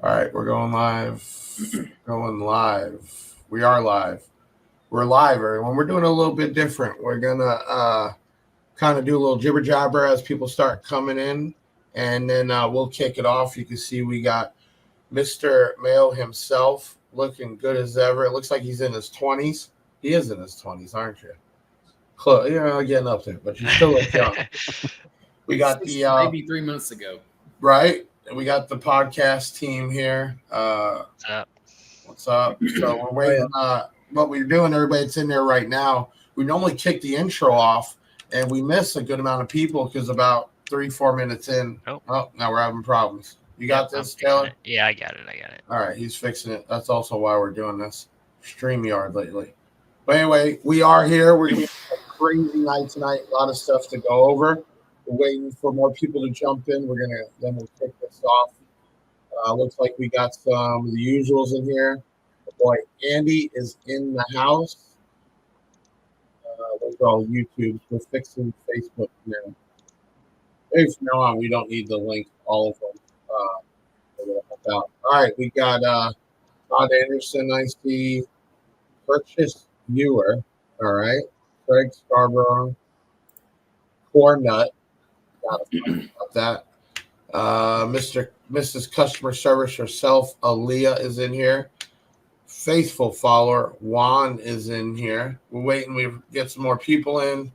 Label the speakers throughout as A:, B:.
A: All right, we're going live. Going live. We are live. We're live, everyone. We're doing a little bit different. We're gonna kind of do a little jibber jabber as people start coming in, and then we'll kick it off. You can see we got Mr. Mayo himself, looking good as ever. It looks like he's in his 20s. He is in his 20s, aren't you? Close, getting up there, but you still look young. We got the
B: maybe 3 months ago,
A: right? We got the podcast team here.
C: What's up?
A: What's up? So we're waiting. What we're doing, everybody that's in there right now, we normally kick the intro off, and we miss a good amount of people because about 3-4 minutes in, now we're having problems. You got this, Taylor?
C: Yeah, I got it.
A: All right, he's fixing it. That's also why we're doing this StreamYard lately. But anyway, we are here. We're going to be a crazy night tonight. A lot of stuff to go over. We're waiting for more people to jump in. We'll kick this off. Looks like we got some of the usuals in here. The boy Andy is in the house. Those are all YouTubes. We're fixing Facebook now. Maybe from now on, we don't need the link, all of them. All right, we got Todd Anderson, I see. Purchase Viewer. All right. Craig Scarborough. Cornut. Got to find about that. Mrs. Customer Service herself, Aaliyah, is in here. Faithful follower, Juan, is in here. We're waiting. We get some more people in,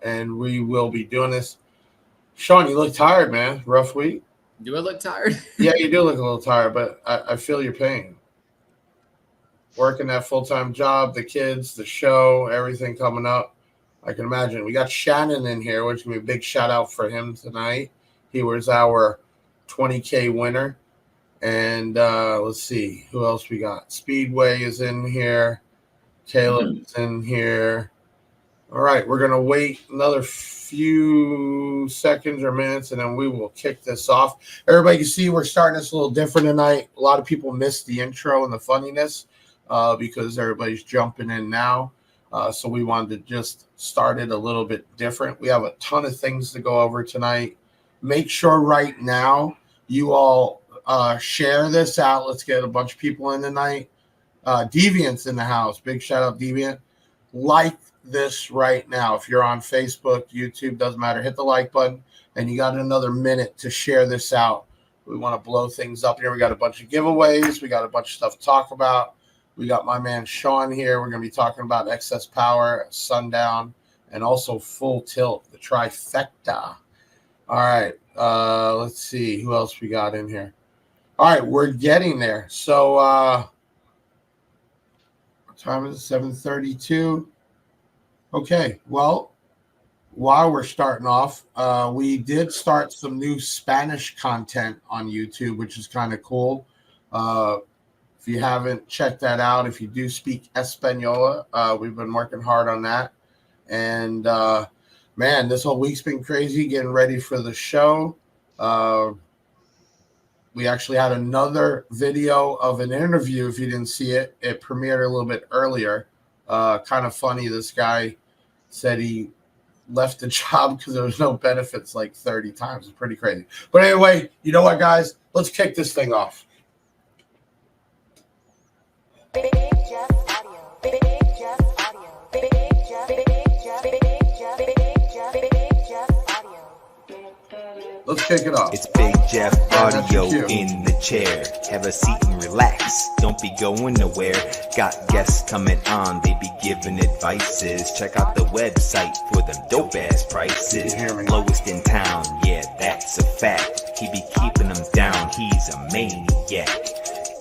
A: and we will be doing this. Shawn, you look tired, man. Rough week.
B: Do I look tired?
A: Yeah, you do look a little tired, but I feel your pain. Working that full-time job, the kids, the show, everything coming up. I can imagine. We got Shannon in here, which is going to be a big shout-out for him tonight. He was our 20K winner. And let's see. Who else we got? Speedway is in here. Caleb is in here. All right. We're going to wait another few seconds or minutes, and then we will kick this off. Everybody can see we're starting this a little different tonight. A lot of people missed the intro and the funniness because everybody's jumping in now. So we wanted to just start it a little bit different. We have a ton of things to go over tonight. Make sure right now you all share this out. Let's get a bunch of people in tonight. Deviant's in the house. Big shout out, Deviant. Like this right now. If you're on Facebook, YouTube, doesn't matter. Hit the like button, and you got another minute to share this out. We want to blow things up here. We got a bunch of giveaways. We got a bunch of stuff to talk about. We got my man Shawn here. We're going to be talking about excess power, Sundown, and also full tilt, the trifecta. All right. Let's see who else we got in here. All right, we're getting there. So what time is it? 7:32. Okay, well, while we're starting off, we did start some new Spanish content on YouTube, which is kind of cool. If you haven't checked that out, if you do speak Española, we've been working hard on that. And, man, this whole week's been crazy, getting ready for the show. We actually had another video of an interview. If you didn't see it, it premiered a little bit earlier. Kind of funny. This guy said he left the job because there was no benefits like 30 times. It's pretty crazy. But anyway, you know what, guys? Let's kick this thing off. Let's kick it off.
D: It's Big Jeff Audio in the chair. Have a seat and relax. Don't be going nowhere. Got guests coming on. They be giving advices. Check out the website for them dope ass prices. Lowest in town. Yeah, that's a fact. He be keeping them down. He's a maniac.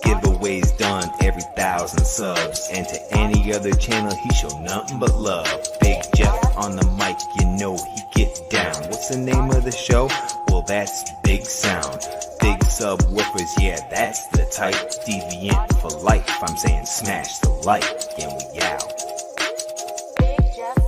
D: Giveaways done every 1,000 subs. And to any other channel, he show nothing but love. Big Jeff on the mic, you know he get down. What's the name of the show? Well, that's Big Sound. Big subwoofers, yeah, that's the type. Deviant for life, I'm saying smash the like, and we out.
E: Big Jeff.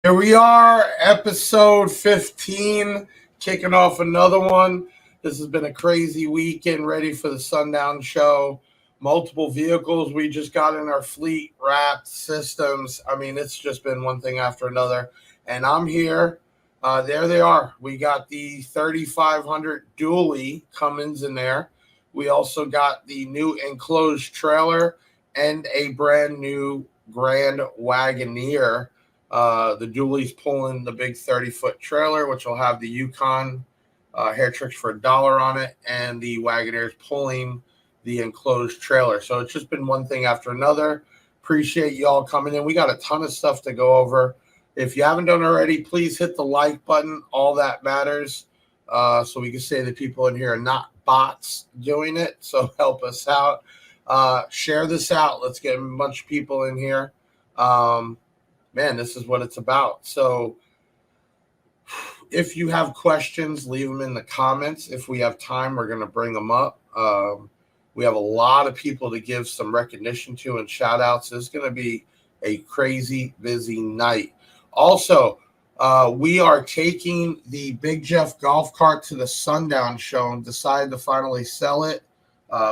A: Here we are, episode 15, kicking off another one. This has been a crazy weekend, ready for the Sundown show. Multiple vehicles we just got in our fleet, wrapped systems. I mean, it's just been one thing after another. And I'm here. There they are. We got the 3500 dually Cummins in there. We also got the new enclosed trailer and a brand new Grand Wagoneer. The dually's pulling the big 30-foot trailer, which will have the Yukon hair tricks for $1 on it, and the Wagoneer's pulling the enclosed trailer. So it's just been one thing after another. Appreciate you all coming in. We got a ton of stuff to go over. If you haven't done already, please hit the like button. All that matters. So we can say that people in here are not bots doing it. So help us out. Share this out. Let's get a bunch of people in here. Man, this is what it's about. So if you have questions, leave them in the comments. If we have time, we're going to bring them up. We have a lot of people to give some recognition to and shout outs. It's going to be a crazy busy night. Also, we are taking the Big Jeff golf cart to the Sundown show and decided to finally sell it.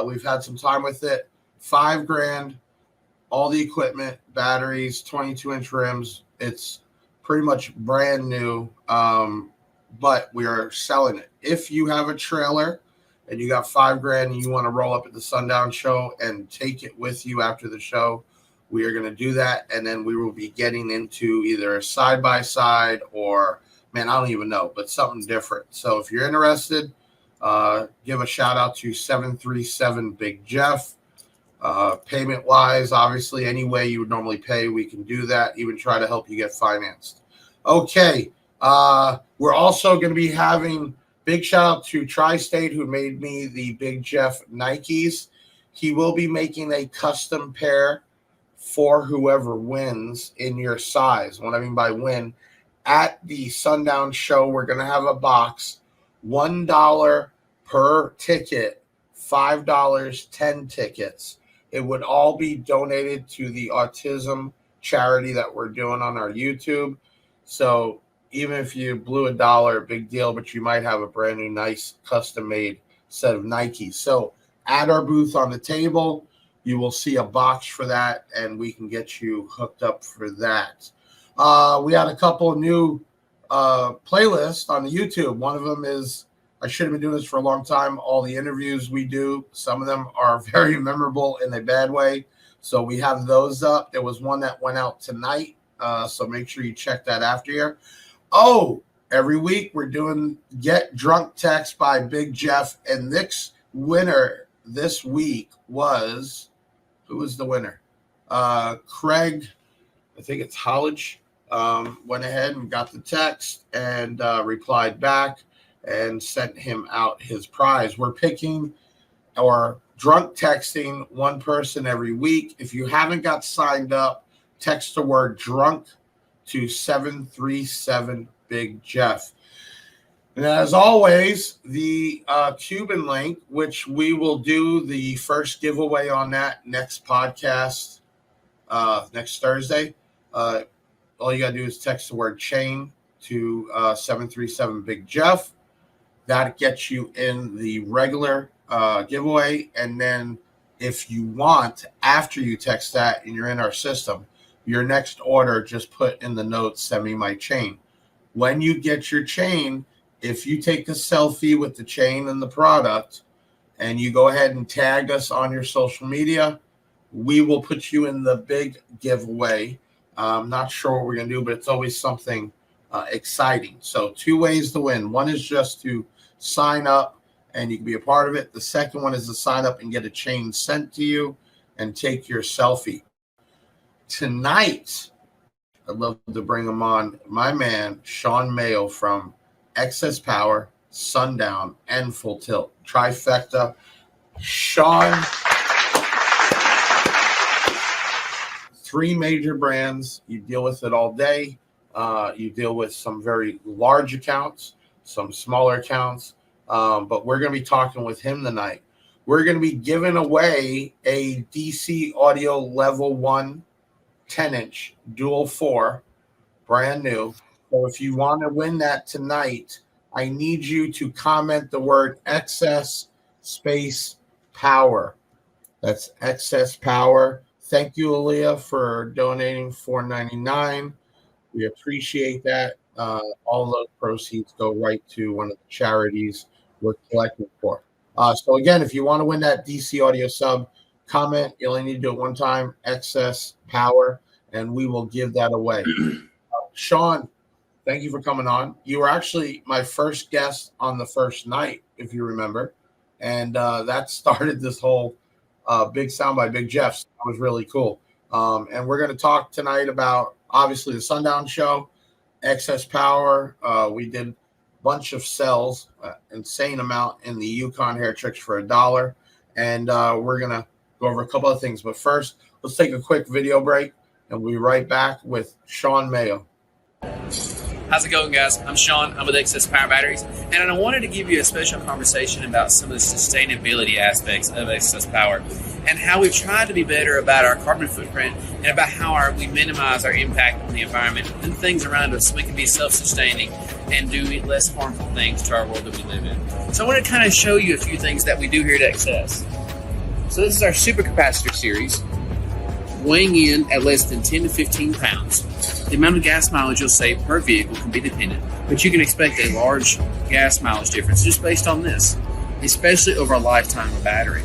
A: We've had some time with it. $5,000, all the equipment, batteries, 22-inch rims. It's pretty much brand new, but we are selling it. If you have a trailer and you got $5,000 and you want to roll up at the Sundown show and take it with you after the show, we are going to do that, and then we will be getting into either a side-by-side or, man, I don't even know, but something different. So if you're interested, give a shout-out to 737 Big Jeff. Payment-wise, obviously, any way you would normally pay, we can do that, even try to help you get financed. Okay, we're also going to be having big shout-out to Tri-State, who made me the Big Jeff Nikes. He will be making a custom pair for whoever wins in your size. What I mean by win, at the Sundown show, we're going to have a box, $1 per ticket, $5, 10 tickets. It would all be donated to the autism charity that we're doing on our YouTube. So even if you blew $1, big deal, but you might have a brand new, nice, custom-made set of Nikes. So at our booth on the table, you will see a box for that, and we can get you hooked up for that. We had a couple of new playlists on the YouTube. One of them is, I should have been doing this for a long time, all the interviews we do. Some of them are very memorable in a bad way. So we have those up. There was one that went out tonight, so make sure you check that after here. Oh, every week we're doing Get Drunk Text by Big Jeff, and this winner this week was... Who was the winner? Craig, I think it's Hollage, went ahead and got the text and replied back and sent him out his prize. We're picking or drunk texting one person every week. If you haven't got signed up, text the word drunk to 737 Big Jeff. And as always, the Cuban link, which we will do the first giveaway on that next podcast, next Thursday. All you got to do is text the word chain to 737 Big Jeff. That gets you in the regular giveaway. And then if you want, after you text that and you're in our system, your next order, just put in the notes, send me my chain. When you get your chain, if you take a selfie with the chain and the product and you go ahead and tag us on your social media, we will put you in the big giveaway. I'm not sure what we're going to do, but it's always something exciting. So 2 ways to win. One is just to sign up and you can be a part of it. The second one is to sign up and get a chain sent to you and take your selfie. Tonight, I'd love to bring him on, my man, Shawn Mayo from Excess Power, Sundown, and Full Tilt. Trifecta. Shawn, 3 major brands. You deal with it all day. You deal with some very large accounts, some smaller accounts. But we're going to be talking with him tonight. We're going to be giving away a DC Audio Level 1 10-inch dual 4 brand new. So if you want to win that tonight, I need you to comment the word excess space power. That's excess power. Thank you, Aaliyah, for donating $4.99. We appreciate that. All those proceeds go right to one of the charities we're collecting for. So again, if you want to win that DC audio sub, comment. You only need to do it one time, excess power, and we will give that away. Shawn, thank you for coming on. You were actually my first guest on the first night, if you remember, and that started this whole Big Sound by Big Jeff. So that was really cool. And we're going to talk tonight about, obviously, the Sundown show, excess power. We did a bunch of sells, insane amount in the Yukon hair tricks for $1. And we're going to go over a couple of things. But first, let's take a quick video break, and we'll be right back with Shawn Mayo.
B: How's it going, guys? I'm Shawn. I'm with Excess Power Batteries, and I wanted to give you a special conversation about some of the sustainability aspects of Excess Power and how we've tried to be better about our carbon footprint and about how we minimize our impact on the environment and things around us so we can be self-sustaining and do less harmful things to our world that we live in. So I want to kind of show you a few things that we do here at Excess. So this is our supercapacitor series, weighing in at less than 10 to 15 pounds. The amount of gas mileage you'll save per vehicle can be dependent, but you can expect a large gas mileage difference just based on this, especially over a lifetime of battery.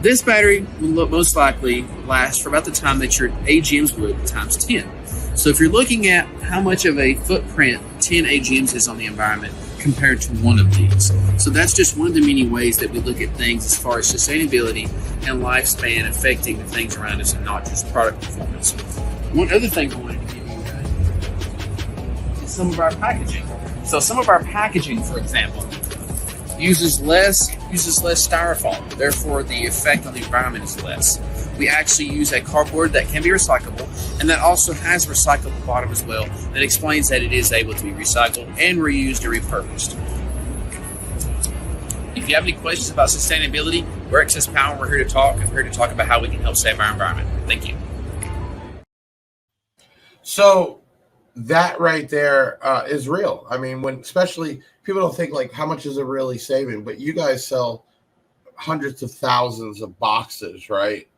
B: This battery will most likely last for about the time that your AGMs would times 10. So if you're looking at how much of a footprint 10 AGMs is on the environment compared to one of these. So that's just one of the many ways that we look at things as far as sustainability and lifespan affecting the things around us and not just product performance. One other thing I wanted to give you guys is some of our packaging. So some of our packaging, for example, uses less styrofoam. Therefore, the effect on the environment is less. We actually use a cardboard that can be recyclable, and that also has a recyclable bottom as well. That explains that it is able to be recycled and reused and repurposed. If you have any questions about sustainability, we're Excess Power. We're here to talk, and we're here to talk about how we can help save our environment. Thank you.
A: So that right there is real. I mean, when especially people don't think like how much is it really saving, but you guys sell hundreds of thousands of boxes, right?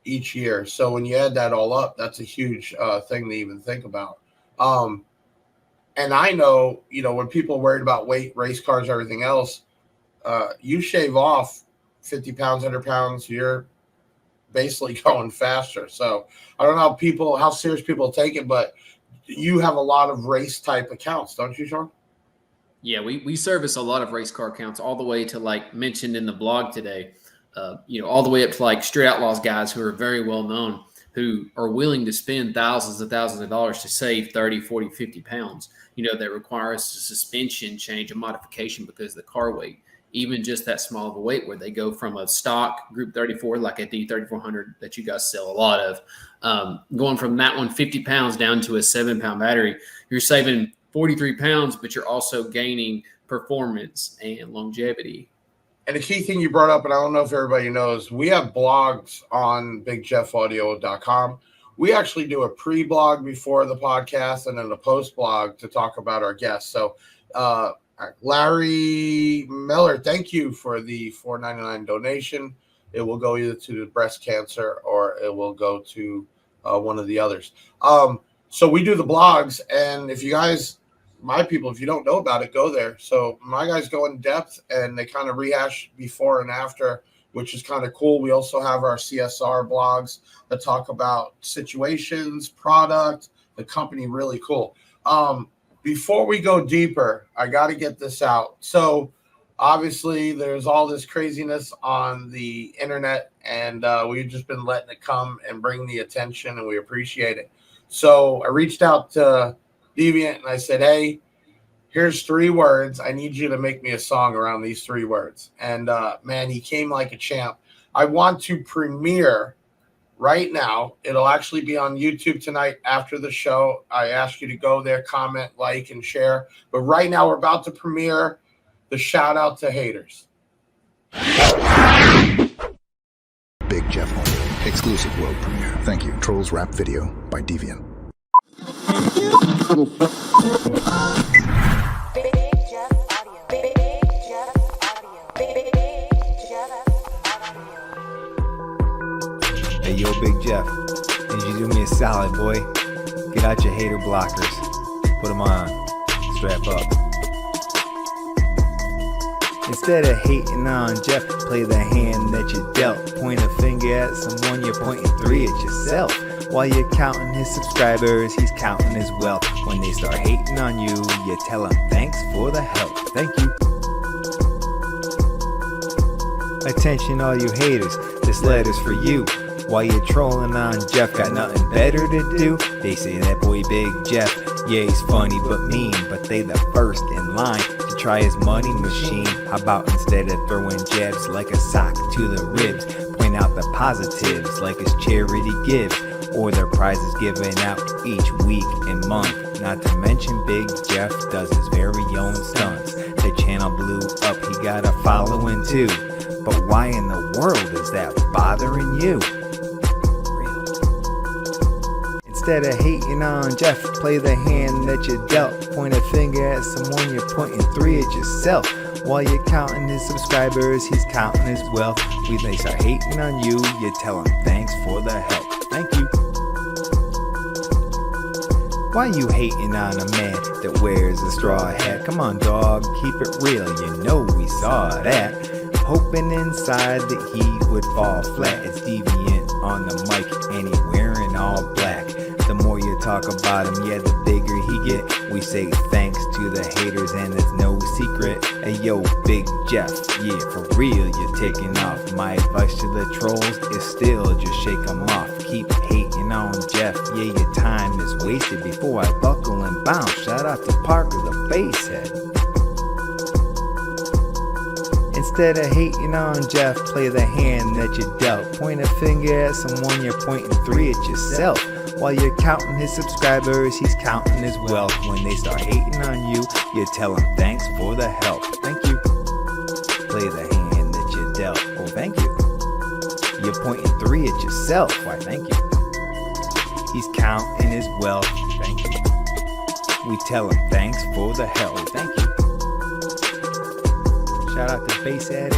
A: Each year. So when you add that all up, that's a huge thing to even think about. And I know, when people are worried about weight, race cars, everything else, you shave off 50 pounds, 100 pounds, you're basically going faster. So I don't know how serious people take it, but you have a lot of race type accounts, don't you, Shawn?
B: Yeah, we service a lot of race car accounts all the way to, like mentioned in the blog today, all the way up to like Street Outlaws guys who are very well known, who are willing to spend thousands of dollars to save 30, 40, 50 pounds, that requires a suspension change, a modification because of the car weight. Even just that small of a weight where they go from a stock Group 34, like a D3400 that you guys sell a lot of, going from that one 50 pounds down to a 7-pound battery, you're saving 43 pounds, but you're also gaining performance and longevity.
A: And the key thing you brought up, and I don't know if everybody knows, we have blogs on bigjeffaudio.com. We actually do a pre-blog before the podcast and then a post-blog to talk about our guests. So, Larry Miller, thank you for the $4.99 donation. It will go either to the breast cancer or it will go to one of the others. So we do the blogs, and if you guys, my people, if you don't know about it, go there. So my guys go in depth and they kind of rehash before and after, which is kind of cool. We also have our CSR blogs that talk about situations, product, the company, really cool. Before we go deeper, I got to get this out. So obviously there's all this craziness on the internet, and we've just been letting it come and bring the attention, and we appreciate it. So I reached out to Deviant and I said, hey, here's 3 words. I need you to make me a song around these 3 words. And man, he came like a champ. I want to premiere right now. It'll actually be on YouTube tonight after the show. I ask you to go there, comment, like, and share. But right now we're about to premiere the shout out to haters.
C: Big Jeff Audio, exclusive world premiere. Thank you. Trollz rap video by Deviant.
D: Hey, yo, Big Jeff, need you to do me a solid, boy. Get out your hater blockers. Put them on. Strap up. Instead of hating on Jeff, play the hand that you dealt. Point a finger at someone, you're pointing three at yourself. While you're counting his subscribers, he's counting his wealth. When they start hating on you, you tell him thanks for the help. Thank you. Attention all you haters, this letter's for you. While you're trolling on Jeff, got nothing better to do. They say that boy Big Jeff, yeah, he's funny but mean, but they the first in line to try his money machine. How about instead of throwing jabs like a sock to the ribs, point out the positives like his charity gives, or their prizes given out each week and month. Not to mention Big Jeff does his very own stunts. The channel blew up, he got a following too. But why in the world is that bothering you? Instead of hating on Jeff, play the hand that you dealt. Point a finger at someone, you're pointing three at yourself. While you're counting his subscribers, he's counting his wealth. When they start hating on you, you tell him thanks for the help. Thank you. Why you hating on a man that wears a straw hat? Come on, dog, keep it real, you know we saw that. Hoping inside that he would fall flat. It's Deviant on the mic and he wearing all black. The more you talk about him, yeah, the bigger he get. We say thanks to the haters and it's no secret. Hey yo, Big Jeff, yeah, for real, you're taking off. My advice to the trolls is still just shake them off. Keep hating on Jeff, yeah, your time is wasted. Before I buckle and bounce, shout out to Parker the basshead. Instead of hating on Jeff, play the hand that you dealt. Point a finger at someone, you're pointing three at yourself. While you're counting his subscribers, he's counting his wealth. When they start hating on you, you tell him thanks for the help. Thank you. Play the hand that you dealt. Oh, thank you. You're pointing three at yourself. Why, thank you. He's counting his wealth. Thank you. We tell him thanks for the help. Thank you. Shout out to Bass Addict.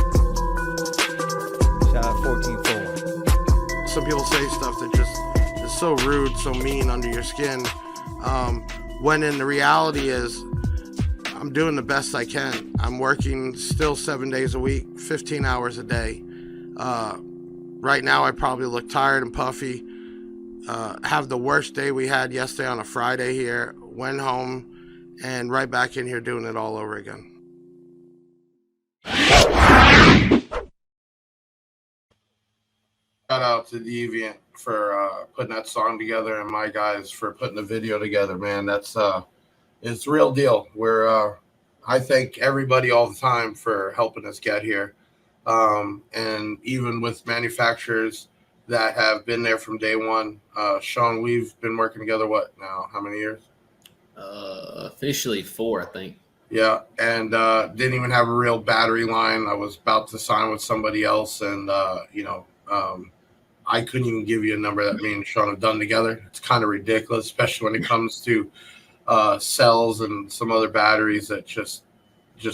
D: Shout out 14-4.
A: Some people say stuff that just is so rude, so mean under your skin. When in the reality is, I'm doing the best I can. I'm working still 7 days a week, 15 hours a day. Right now, I probably look tired and puffy. Have the worst day we had yesterday on a Friday here. Went home and right back in here doing it all over again. Shout out to Deviant for putting that song together, and my guys for putting the video together, man. That's it's the real deal. I thank everybody all the time for helping us get here. And even with manufacturers that have been there from day one. Shawn, we've been working together, what now? How many years?
B: Officially 4, I think.
A: Yeah, and didn't even have a real battery line. I was about to sign with somebody else, and I couldn't even give you a number that me and Shawn have done together. It's kind of ridiculous, especially when it comes to cells and some other batteries that just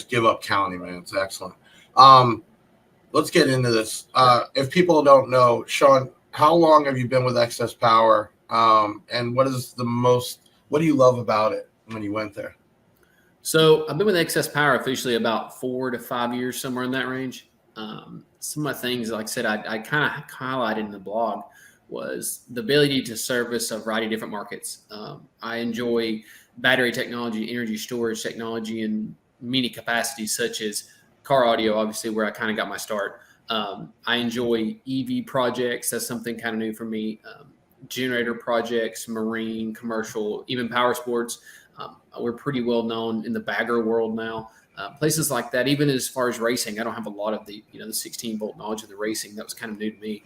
A: give up counting, man. It's excellent. Let's get into this. If people don't know, Shawn, how long have you been with Excess Power? And what do you love about it when you went there?
B: So I've been with Excess Power officially about 4 to 5 years, somewhere in that range. Some of my things, like I said, I kind of highlighted in the blog was the ability to service a variety of different markets. I enjoy battery technology, energy storage technology in many capacities, such as car audio, obviously, where I kind of got my start. I enjoy EV projects. That's something kind of new for me. Generator projects, marine, commercial, even power sports. We're pretty well known in the bagger world now. Places like that, even as far as racing, I don't have a lot of the 16-volt knowledge of the racing. That was kind of new to me.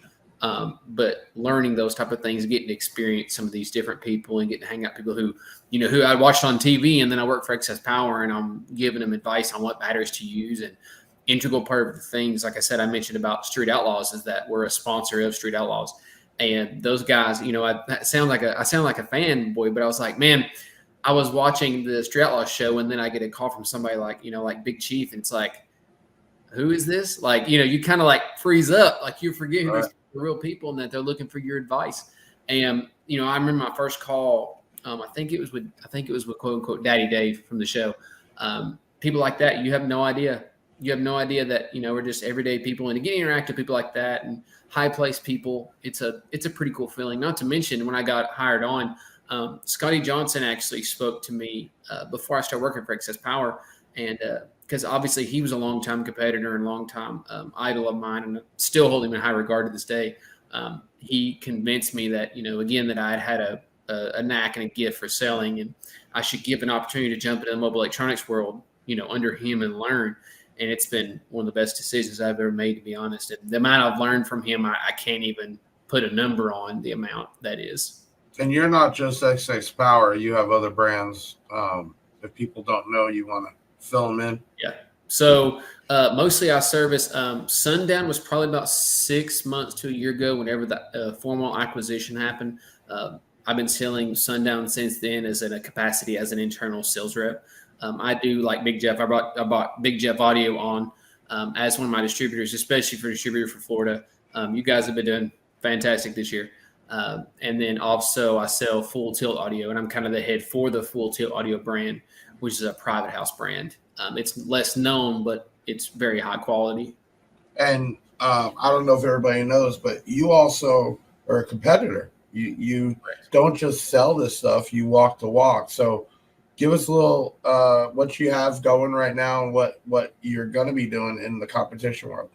B: But learning those type of things, getting to experience some of these different people and getting to hang out with people who I watched on TV, and then I work for Excess Power and I'm giving them advice on what batteries to use. And integral part of the things, like I said, I mentioned about Street Outlaws, is that we're a sponsor of Street Outlaws.
C: And those guys, I sound like a fanboy, but I was like, man, I was watching the Street Outlaw show, and then I get a call from somebody like, like Big Chief, and it's like, who is this? Like, you kind of like freeze up, like you forget who these real people and that they're looking for your advice. And I remember my first call. I think it was with quote unquote Daddy Dave from the show. People like that, you have no idea. You have no idea that we're just everyday people, and to get interact with people like that and high place people, it's a pretty cool feeling. Not to mention when I got hired on, Scotty Johnson actually spoke to me before I started working for Excess Power, and because obviously he was a longtime competitor and longtime idol of mine, and still hold him in high regard to this day. He convinced me that again that I had a knack and a gift for selling, and I should give an opportunity to jump into the mobile electronics world, under him and learn. And it's been one of the best decisions I've ever made, to be honest. And the amount I've learned from him, I can't even put a number on the amount that is.
A: And you're not just XX Power. You have other brands. If people don't know, you want to fill them in.
C: Yeah. So mostly I service Sundown was probably about 6 months to a year ago whenever the formal acquisition happened. I've been selling Sundown since then as in a capacity as an internal sales rep. I do like Big Jeff. I bought Big Jeff Audio on as one of my distributors, especially for distributor for Florida. You guys have been doing fantastic this year. And then also I sell Full Tilt Audio, and I'm kind of the head for the Full Tilt Audio brand, which is a private house brand. It's less known, but it's very high quality.
A: And I don't know if everybody knows, but you also are a competitor. You don't just sell this stuff, you walk the walk. So give us a little what you have going right now and what you're going to be doing in the competition world.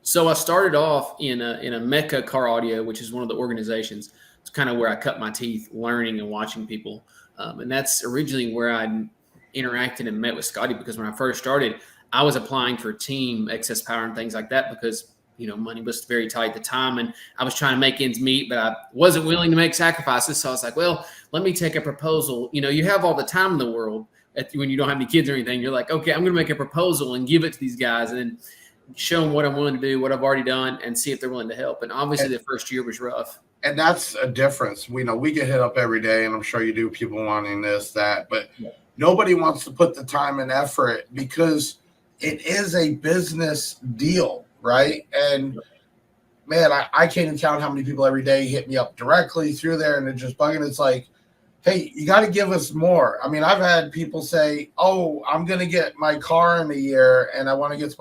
C: So I started off in a Mecca Car Audio, which is one of the organizations. It's kind of where I cut my teeth learning and watching people. And that's originally where I interacted and met with Scotty, because when I first started, I was applying for team Excess Power and things like that because money was very tight at the time, and I was trying to make ends meet, but I wasn't willing to make sacrifices. So I was like, well, let me take a proposal. You have all the time in the world when you don't have any kids or anything. You're like, okay, I'm going to make a proposal and give it to these guys and then show them what I'm willing to do, what I've already done, and see if they're willing to help. And obviously the first year was rough. And
A: that's a difference. We get hit up every day, and I'm sure you do, people wanting this, that, but nobody wants to put the time and effort because it is a business deal. Right. And man, I can't even count how many people every day hit me up directly through there, and they're just bugging. It's like, hey, you got to give us more. I mean, I've had people say, oh, I'm going to get my car in a year and I want to get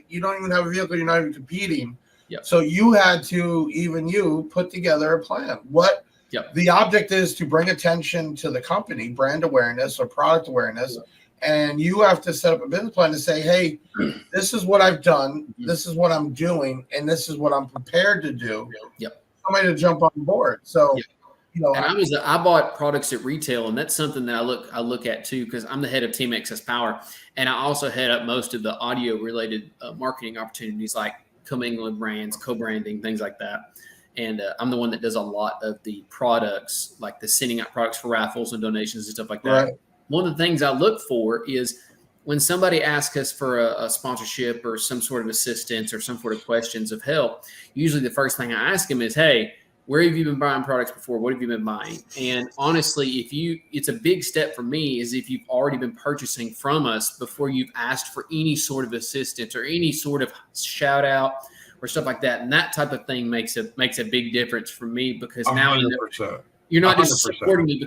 A: you don't even have a vehicle. You're not even competing.
C: Yep.
A: So you had to put together a plan. The object is to bring attention to the company, brand awareness or product awareness. Yep. And you have to set up a business plan to say, hey, this is what I've done. This is what I'm doing. And this is what I'm prepared to do.
C: Yep.
A: Somebody to jump on board. So,
C: and I bought products at retail, and that's something that I look at too, because I'm the head of Team Excess Power. And I also head up most of the audio related marketing opportunities like commingling brands, co-branding, things like that. And I'm the one that does a lot of the products, like the sending out products for raffles and donations and stuff like that.
A: Right.
C: One of the things I look for is when somebody asks us for a sponsorship or some sort of assistance or some sort of questions of help, usually the first thing I ask them is, hey, where have you been buying products before? What have you been buying? And honestly, it's a big step for me is if you've already been purchasing from us before you've asked for any sort of assistance or any sort of shout out or stuff like that. And that type of thing makes a big difference for me, because now
A: 100%.
C: You're not just
A: 100%.
C: supporting me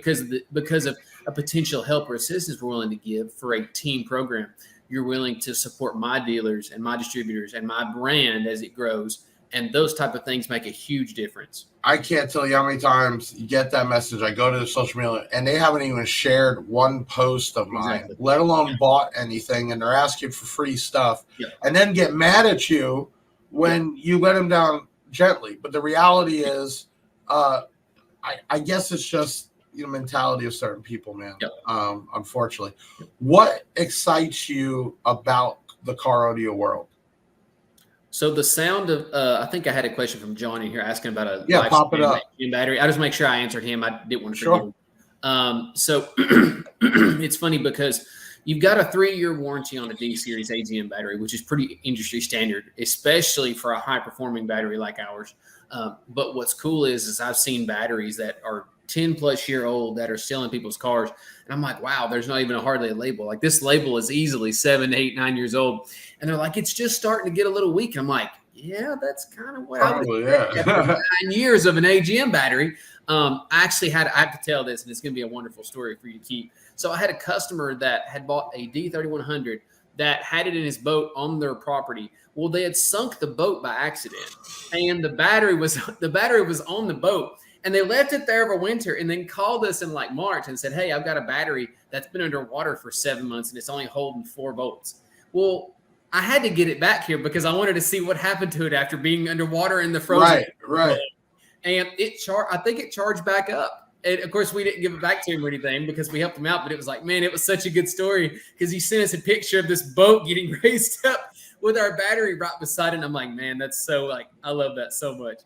C: because of a potential help or assistance we're willing to give for a team program. You're willing to support my dealers and my distributors and my brand as it grows. And those type of things make a huge difference.
A: I can't tell you how many times you get that message. I go to the social media and they haven't even shared one post of mine, let alone bought anything. And they're asking for free stuff and then get mad at you when you let them down gently. But the reality is, I guess it's just mentality of certain people, man. Unfortunately. What excites you about the car audio world?
C: So the sound of I think I had a question from John in here asking about a
A: pop it up
C: battery. I just make sure I answered him. I didn't want to forget him. So it's funny because you've got a 3-year warranty on a D series AGM battery, which is pretty industry standard, especially for a high performing battery like ours. But what's cool is I've seen batteries that are 10 plus year old that are still in people's cars. And I'm like, wow, there's not even hardly a label. Like this label is easily 7, 8, 9 years old. And they're like, it's just starting to get a little weak. I'm like, yeah, that's kind of what
A: Probably,
C: I would
A: yeah.
C: 9 years of an AGM battery. I have to tell this, and it's going to be a wonderful story for you to keep. So I had a customer that had bought a D3100 that had it in his boat on their property. Well, they had sunk the boat by accident, and the battery was on the boat, and they left it there over winter, and then called us in like March and said, "Hey, I've got a battery that's been underwater for 7 months, and it's only holding 4 volts." Well, I had to get it back here because I wanted to see what happened to it after being underwater in the frozen.
A: Right.
C: And I think it charged back up. And of course, we didn't give it back to him or anything because we helped him out. But it was like, man, it was such a good story because he sent us a picture of this boat getting raised up with our battery right beside it. And I'm like, man, that's so I love that so much.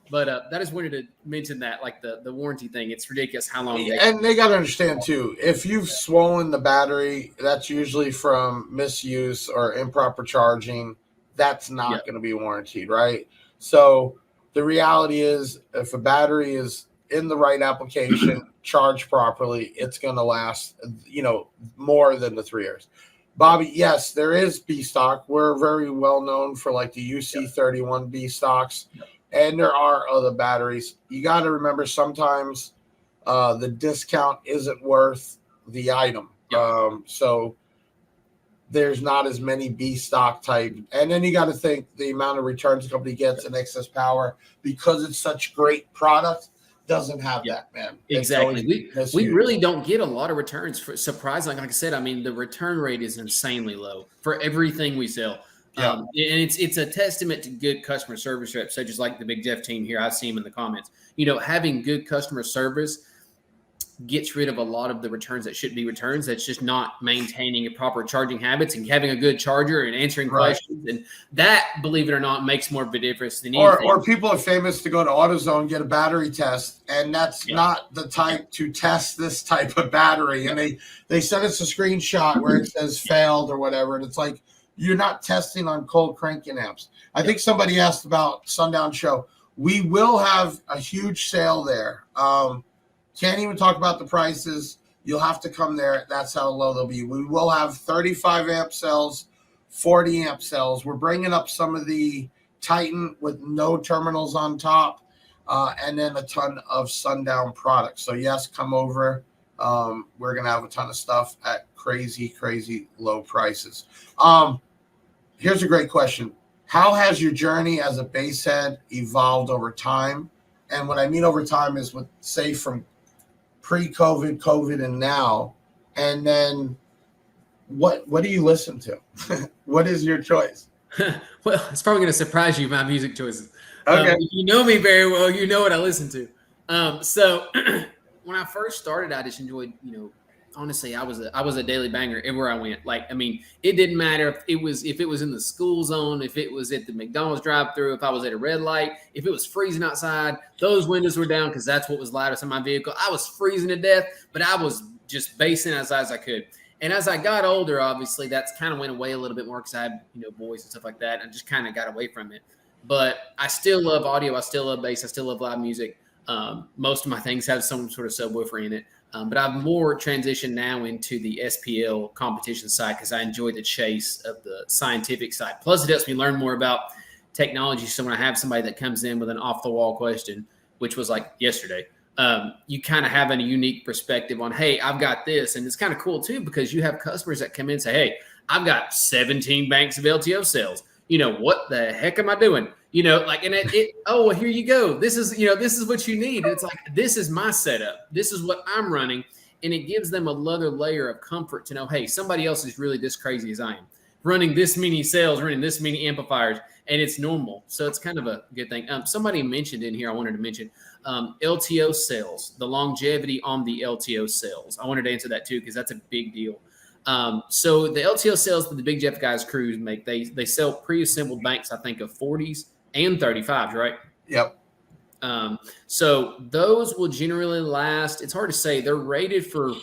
C: But I just wanted to mention that, like the warranty thing. It's ridiculous how long.
A: And they got to understand too, if you've swollen the battery, that's usually from misuse or improper charging. That's not going to be warranted, right? So the reality is, if a battery is in the right application, charged properly, it's going to last, more than the 3 years. Bobby, yes, there is B stock. We're very well known for like the UC31 B stocks, and there are other batteries. You got to remember sometimes the discount isn't worth the item. So there's not as many B stock type. And then you got to think the amount of returns the company gets in excess power because it's such great product doesn't have that, man.
C: Exactly. We really don't get a lot of returns for surprisingly. Like I said, I mean, the return rate is insanely low for everything we sell. And it's a testament to good customer service reps, such as like the Big Jeff team here. I see them in the comments. Having good customer service gets rid of a lot of the returns that should be returns. That's just not maintaining a proper charging habits and having a good charger and answering questions. And that, believe it or not, makes more of a difference than anything.
A: Or people are famous to go to AutoZone, get a battery test, and that's not the type to test this type of battery. And they send us a screenshot where it says failed or whatever. And it's like, you're not testing on cold cranking amps. I think somebody asked about Sundown Show. We will have a huge sale there. Can't even talk about the prices. You'll have to come there. That's how low they'll be. We will have 35 amp cells, 40 amp cells. We're bringing up some of the Titan with no terminals on top, and then a ton of Sundown products. So yes, come over. We're going to have a ton of stuff at crazy, crazy low prices. Here's a great question. How has your journey as a bass head evolved over time? And what I mean over time is say from pre-COVID, COVID, and now. And then what do you listen to? What is your choice?
C: Well, it's probably going to surprise you, my music choices.
A: Okay.
C: If you know me very well, you know what I listen to. So when I first started, I just enjoyed, honestly, I was a daily banger everywhere I went. Like, I mean, it didn't matter if it was in the school zone, if it was at the McDonald's drive-thru, if I was at a red light, if it was freezing outside, those windows were down because that's what was loudest in my vehicle. I was freezing to death, but I was just bassing as loud as I could. And as I got older, obviously, that's kind of went away a little bit more because I had, boys and stuff like that. And I just kind of got away from it. But I still love audio. I still love bass. I still love live music. Most of my things have some sort of subwoofer in it. But I've more transitioned now into the SPL competition side because I enjoy the chase of the scientific side. Plus, it helps me learn more about technology. So when I have somebody that comes in with an off-the-wall question, which was like yesterday, you kind of have a unique perspective on, hey, I've got this. And it's kind of cool, too, because you have customers that come in and say, hey, I've got 17 banks of LTO cells. What the heck am I doing? Oh, well, here you go. This is what you need. And it's like, this is my setup. This is what I'm running. And it gives them another layer of comfort to know, hey, somebody else is really this crazy as I am, running this many cells, running this many amplifiers, and it's normal. So it's kind of a good thing. Somebody mentioned in here, I wanted to mention LTO cells, the longevity on the LTO cells. I wanted to answer that too, because that's a big deal. So the LTO cells that the Big Jeff guys crews make, they sell pre-assembled banks, I think, of 40s and 35s, right?
A: Yep.
C: So those will generally last. It's hard to say. They're rated for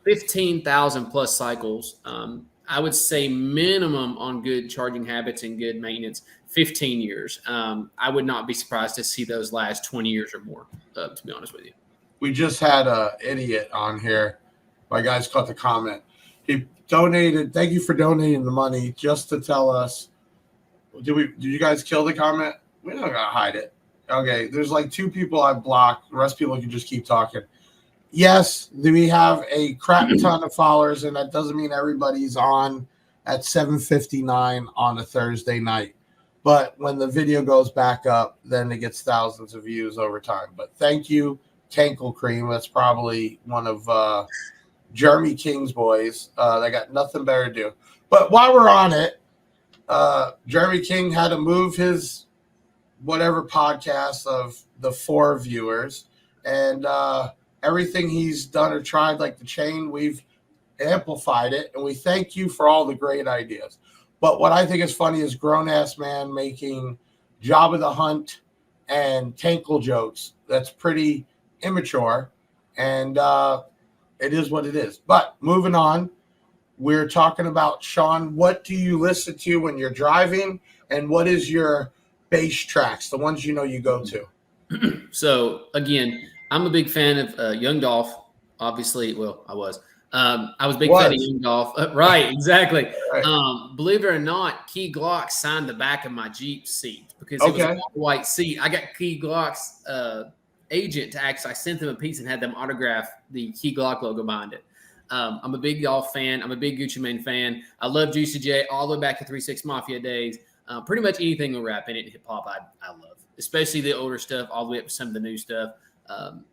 C: 15,000 plus cycles. I would say minimum on good charging habits and good maintenance, 15 years. I would not be surprised to see those last 20 years or more, to be honest with you.
A: We just had an idiot on here. My guys caught the comment. He donated. Thank you for donating the money just to tell us. Did you guys kill the comment? We're not gonna hide it. Okay, there's like 2 people I blocked. The rest of people can just keep talking. Yes, we have a crap ton of followers, and that doesn't mean everybody's on at 7:59 on a Thursday night. But when the video goes back up, then it gets thousands of views over time. But thank you, Tankle Cream. That's probably one of Jeremy King's boys. They got nothing better to do. But while we're on it, Jeremy King had to move his whatever podcast of the 4 viewers, and everything he's done or tried, like the chain, we've amplified it, and we thank you for all the great ideas. But what I think is funny is grown-ass man making Jabba the Hutt and Tankle jokes. That's pretty immature, and it is what it is. But moving on, we're talking about, Shawn, what do you listen to when you're driving, and what is your bass tracks, the ones you know you go to?
C: So, again, I'm a big fan of Young Dolph, obviously. Well, I was a big fan of Young Dolph. Right, exactly. Right. Believe it or not, Key Glock signed the back of my Jeep seat because it was a white seat. I got Key Glock's agent to actually, I sent them a piece and had them autograph the Key Glock logo behind it. I'm a big Dolph fan. I'm a big Gucci Mane fan. I love Juicy J all the way back to 3-6 Mafia days. Pretty much anything with rap in it, hip hop, I love, especially the older stuff, all the way up to some of the new stuff.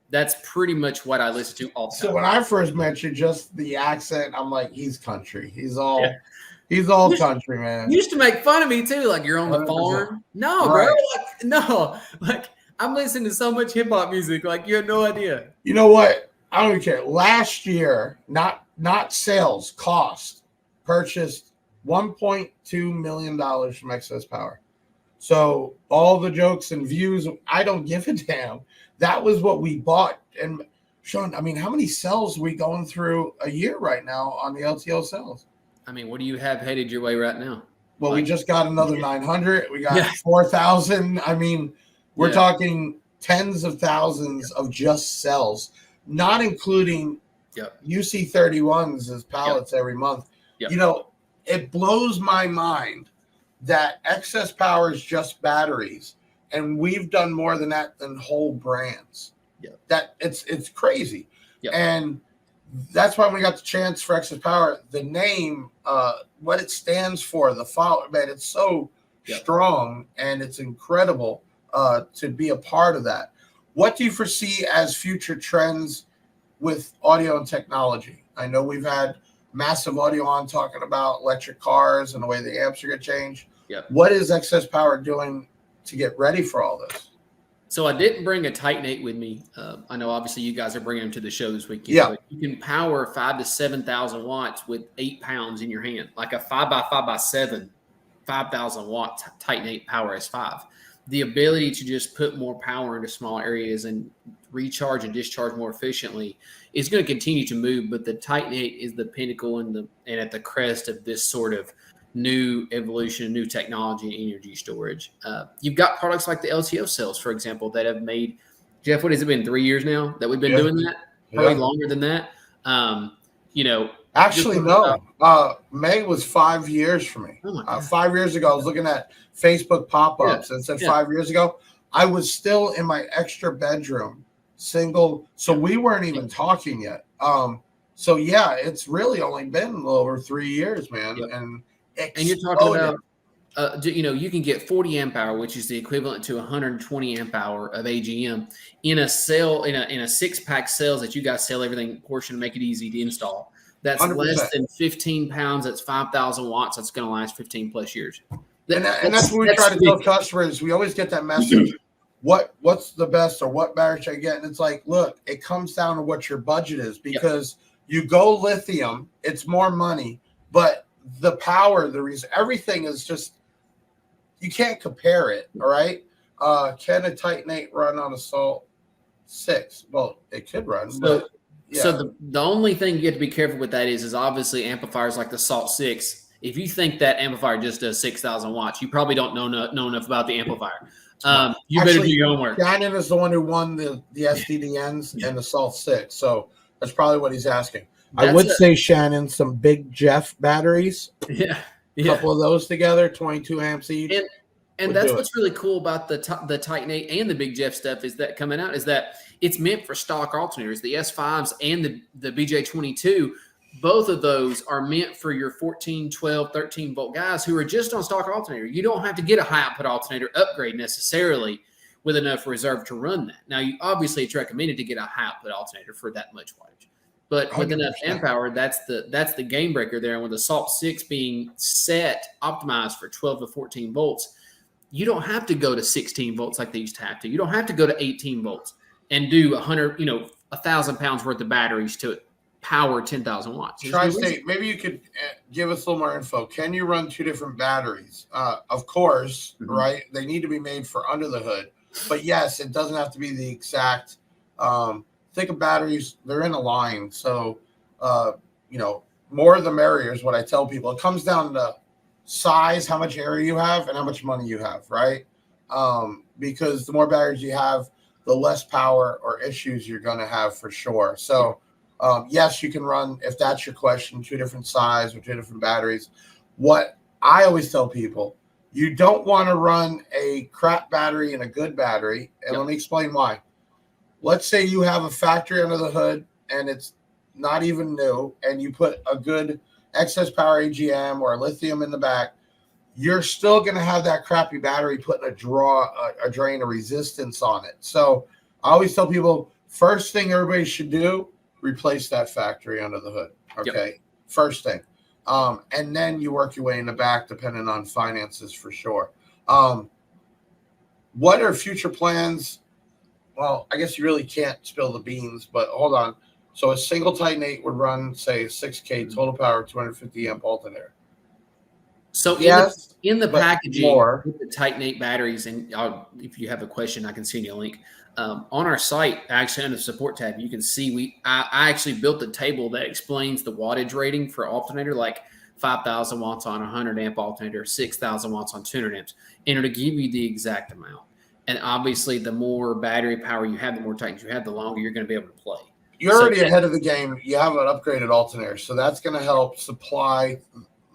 C: That's pretty much what I listen to all the time.
A: So when I first met you, just the accent, I'm like, he's country. He's all country, man.
C: You used to make fun of me too, like you're on the 100%. Farm. No, right. Bro, like I'm listening to so much hip hop music, like you have no idea.
A: You know what? I don't even care. Last year, not sales, cost, purchased $1.2 million from Excess Power. So all the jokes and views, I don't give a damn. That was what we bought. And Shawn, I mean, how many cells are we going through a year right now on the LTO cells?
C: I mean, what do you have headed your way right now?
A: Well, we just got another 900. We got 4,000. I mean, we're talking tens of thousands of just cells, not including UC31s as pallets every month. You know, it blows my mind that Excess Power is just batteries, and we've done more than that than whole brands. That it's crazy. And that's why when we got the chance for Excess Power, the name, what it stands for, the follow, man, it's so strong, and it's incredible to be a part of that. What do you foresee as future trends with audio and technology? I know we've had Massive Audio on talking about electric cars and the way the amps are going to change. What is Excess Power doing to get ready for all this?
C: So I didn't bring a Titan with me. I know obviously you guys are bringing them to the show this weekend. But you can power 5,000 to 7,000 watts with 8 pounds in your hand, like a 5x5x7, 5,000 watt Titan 8 Power S5. The ability to just put more power into small areas and recharge and discharge more efficiently is going to continue to move. But the Titan 8 is the pinnacle and at the crest of this sort of new evolution, new technology and energy storage. You've got products like the LTO cells, for example, that have made, Jeff, what has it been, 3 years now that we've been doing that? Probably longer than that. You know,
A: actually, no. May was 5 years for me. 5 years ago, I was looking at Facebook pop-ups and said 5 years ago, I was still in my extra bedroom, single. So we weren't even talking yet. So yeah, it's really only been a little over 3 years, man. And
C: you're talking about, you know, you can get 40 amp hour, which is the equivalent to 120 amp hour of AGM in a cell, in a 6-pack cells that you guys sell everything portion to make it easy to install. That's 100%. Less than 15 pounds. That's 5,000 watts. That's going to last 15 plus years.
A: And that's what we try to tell customers. We always get that message. What's the best, or what battery should I get? And it's like, look, it comes down to what your budget is, because you go lithium, it's more money, but the power, the reason, everything is just, you can't compare it. All right. Can a Titan 8 run on a Salt 6? Well, it could run, but Yeah.
C: So the only thing you have to be careful with that is obviously amplifiers like the Salt 6. If you think that amplifier just does 6,000 watts, you probably don't know enough about the amplifier. You better do your homework.
A: Shannon is the one who won the SDDNs and the Salt 6, so that's probably what he's asking. I would say, Shannon, some Big Jeff batteries.
C: Yeah.
A: A couple of those together, 22 amps each.
C: And that's what's really cool about the Titan 8 and the Big Jeff stuff is that coming out is that it's meant for stock alternators. The S5s and the BJ22, both of those are meant for your 14, 12, 13 volt guys who are just on stock alternator. You don't have to get a high output alternator upgrade necessarily with enough reserve to run that. Now, obviously it's recommended to get a high output alternator for that much wattage. But with 100%. Enough amp power, that's the game breaker there. And with the Salt 6 being optimized for 12 to 14 volts, you don't have to go to 16 volts like they used to have to. You don't have to go to 18 volts and do 1,000 pounds worth of batteries to power 10,000 watts.
A: Tri-State, maybe you could give us a little more info. Can you run two different batteries? Of course, right? They need to be made for under the hood. But yes, it doesn't have to be the exact. Think of batteries; they're in a line. So, more the merrier is what I tell people. It comes down to size, how much area you have, and how much money you have, right? Because the more batteries you have, the less power or issues you're going to have for sure. So, yes, you can run, if that's your question, two different size or two different batteries. What I always tell people, you don't want to run a crap battery and a good battery. And let me explain why. Let's say you have a factory under the hood and it's not even new, and you put a good excess power AGM or lithium in the back, you're still going to have that crappy battery putting a drain of resistance on it. So I always tell people, first thing everybody should do, replace that factory under the hood. Okay. First thing. And then you work your way in the back, depending on finances for sure. What are future plans? Well, I guess you really can't spill the beans, but hold on. So a single Titan 8 would run, say, 6K total power, 250 amp alternator.
C: So
A: yes,
C: in the packaging with the Titan 8 batteries, and if you have a question, I can send you a link. On our site, actually under the support tab, you can see I actually built a table that explains the wattage rating for alternator, like 5,000 watts on 100 amp alternator, 6,000 watts on 200 amps, and it'll give you the exact amount. And obviously, the more battery power you have, the more Titans you have, the longer you're going to be able to play.
A: You're already ahead of the game. You have an upgraded alternator, so that's going to help supply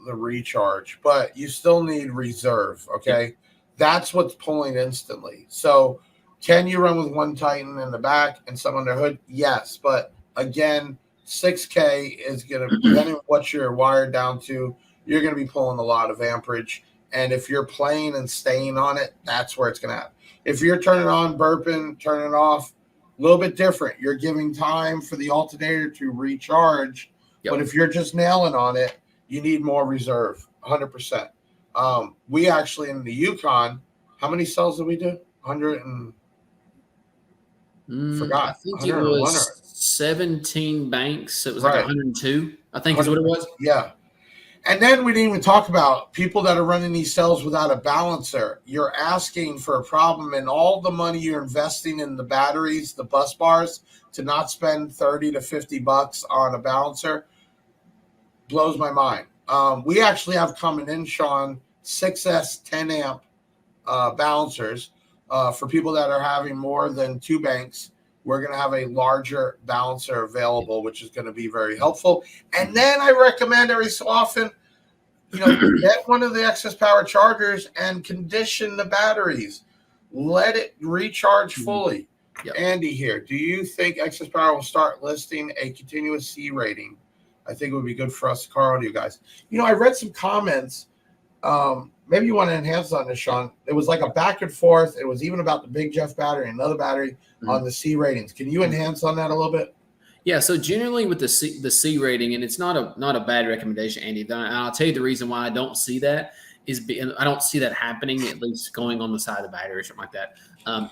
A: the recharge, but you still need reserve, okay? That's what's pulling instantly. So can you run with one Titan in the back and some under hood? Yes, but again, 6K is going to, depending on what you're wired down to, you're going to be pulling a lot of amperage. And if you're playing and staying on it, that's where it's going to happen. If you're turning on, burping, turning off, a little bit different. You're giving time for the alternator to recharge. But if you're just nailing on it, you need more reserve, 100%. We actually, in the Yukon, how many cells did we do? 100 and forgot.
C: I think it was 17 banks. It was like 102, I think is what it was.
A: Yeah. And then we didn't even talk about people that are running these cells without a balancer. You're asking for a problem, and all the money you're investing in the batteries, the bus bars, to not spend 30 to 50 bucks on a balancer blows my mind. We actually have coming in, Shawn, 6S 10 amp balancers for people that are having more than two banks. We're going to have a larger balancer available, which is going to be very helpful. And then I recommend every so often, get one of the excess power chargers and condition the batteries. Let it recharge fully. Andy here, do you think excess power will start listing a continuous C rating? I think it would be good for us car audio guys. I read some comments. Maybe you want to enhance on this, Shawn. It was like a back and forth. It was even about the Big Jeff battery, another battery on the C ratings. Can you enhance on that a little bit?
C: Yeah. So generally with the C rating, and it's not a bad recommendation, Andy. And I'll tell you the reason why I don't see that I don't see that happening, at least going on the side of the battery or something like that.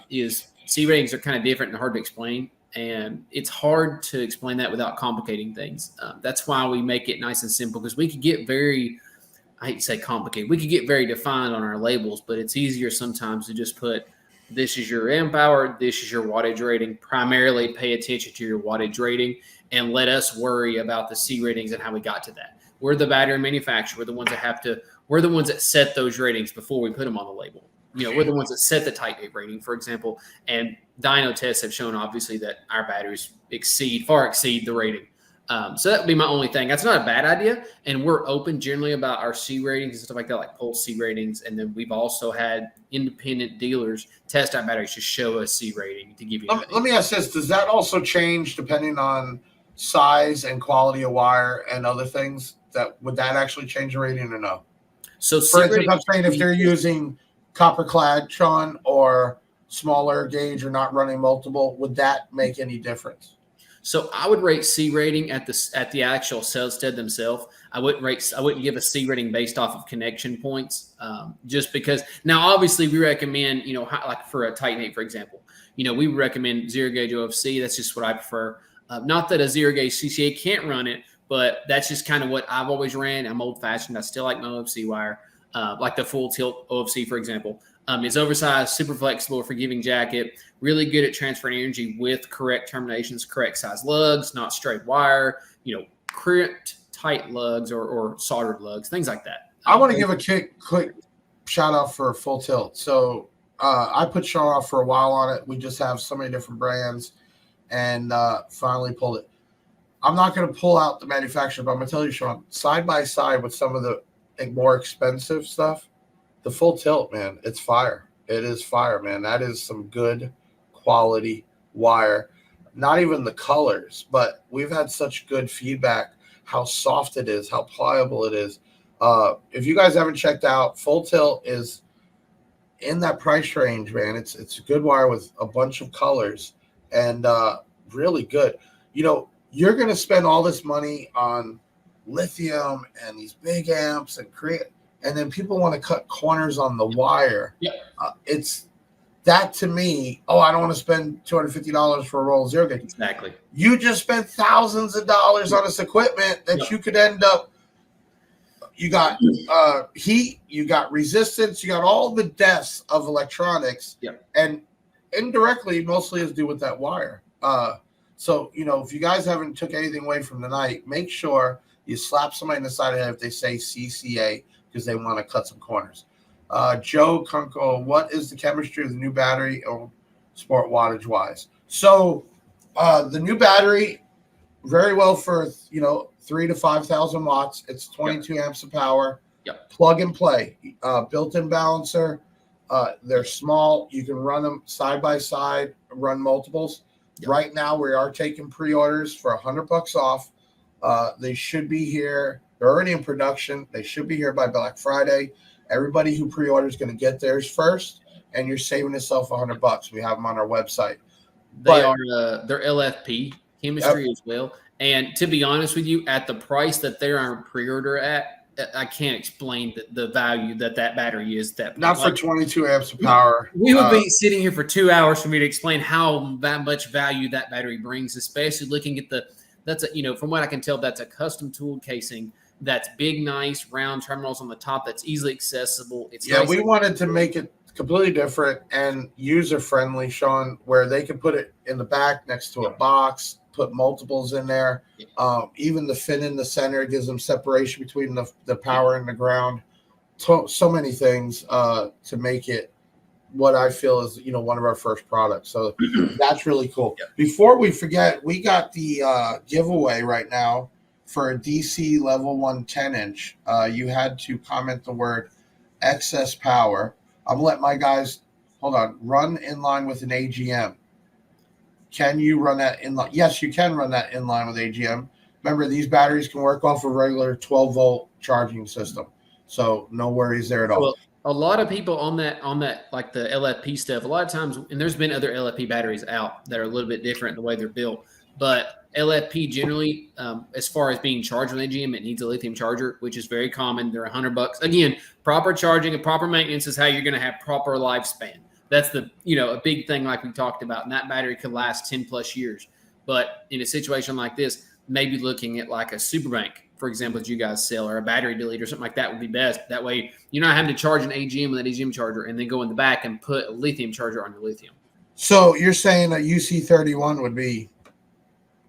C: Is C ratings are kind of different and hard to explain. And it's hard to explain that without complicating things. That's why we make it nice and simple, because we could get I hate to say complicated. We could get very defined on our labels, but it's easier sometimes to just put this is your amp hour, this is your wattage rating. Primarily pay attention to your wattage rating and let us worry about the C ratings and how we got to that. We're the battery manufacturer. We're the ones that set those ratings before we put them on the label. We're the ones that set the tight date rating, for example. And dyno tests have shown, obviously, that our batteries far exceed the rating. So that would be my only thing. That's not a bad idea. And we're open generally about our C ratings and stuff like that, like pulse C ratings. And then we've also had independent dealers test our batteries to show us C rating to give you.
A: Let me ask this. Does that also change depending on size and quality of wire and other things? Would that actually change the rating or no?
C: So
A: for instance, I'm saying if they're using copper clad, Shawn, or smaller gauge or not running multiple, would that make any difference?
C: So I would rate C rating at the actual sales stead themselves. I wouldn't give a C rating based off of connection points, just because. Now, obviously, we recommend, like for a Titanate, for example, we recommend zero gauge OFC. That's just what I prefer. Not that a zero gauge CCA can't run it, but that's just kind of what I've always ran. I'm old fashioned. I still like my OFC wire, like the full tilt OFC, for example. It's oversized, super flexible, forgiving jacket, really good at transferring energy with correct terminations, correct size lugs, not straight wire, crimped tight lugs or soldered lugs, things like that.
A: I want to give a quick shout out for Full Tilt. So I put Shawn off for a while on it. We just have so many different brands and finally pulled it. I'm not going to pull out the manufacturer, but I'm going to tell you, Shawn, side by side with some of the more expensive stuff, the Full Tilt, man, it's fire. It is fire, man. That is some good quality wire. Not even the colors, but we've had such good feedback how soft it is, how pliable it is. If you guys haven't checked out, Full Tilt is in that price range, man. It's a good wire with a bunch of colors and really good. You're going to spend all this money on lithium and these big amps and then people want to cut corners on the wire.
C: Yeah.
A: It's that to me. Oh, I don't want to spend $250 for a roll of zero gauge.
C: Exactly.
A: You just spent thousands of dollars on this equipment that you could end up. You got heat, you got resistance, you got all the deaths of electronics, and indirectly, mostly is due with that wire. So if you guys haven't took anything away from tonight, make sure you slap somebody in the side of the head if they say CCA. Because they want to cut some corners. Joe Kunko, what is the chemistry of the new battery or sport wattage wise? So the new battery, very well for 3,000 to 5,000 watts. It's 22 amps of power. Plug and play. Built-in balancer. They're small. You can run them side by side. Run multiples. Right now we are taking pre-orders for $100 off. They should be here. They're already in production. They should be here by Black Friday. Everybody who pre-orders is going to get theirs first, and you're saving yourself $100. We have them on our website.
C: They're LFP chemistry as well. And to be honest with you, at the price that they're on pre-order at, I can't explain the value that battery is.
A: Not for 22 amps of power.
C: We would be sitting here for 2 hours for me to explain how much value that battery brings, especially looking at from what I can tell, that's a custom tool casing. That's big, nice, round terminals on the top. That's easily accessible.
A: We wanted to make it completely different and user-friendly, Shawn, where they can put it in the back next to a box, put multiples in there. Even the fin in the center gives them separation between the power and the ground. So many things to make it what I feel is, one of our first products. So that's really cool. Before we forget, we got the giveaway right now for a DC level 1 10-inch. You had to comment the word excess power. I'm going to let my guys, run in line with an AGM. Can you run that in line? Yes, you can run that in line with AGM. Remember, these batteries can work off a regular 12-volt charging system. So no worries there at all.
C: Well, a lot of people on that, like the LFP stuff, a lot of times, and there's been other LFP batteries out that are a little bit different in the way they're built, but LFP generally, as far as being charged with AGM, it needs a lithium charger, which is very common. They're $100. Again, proper charging and proper maintenance is how you're going to have proper lifespan. That's a big thing like we talked about. And that battery could last 10 plus years. But in a situation like this, maybe looking at like a super bank for example, that you guys sell, or a battery delete or something like that would be best. That way you're not having to charge an AGM with an AGM charger and then go in the back and put a lithium charger on your lithium.
A: So you're saying a UC31 would be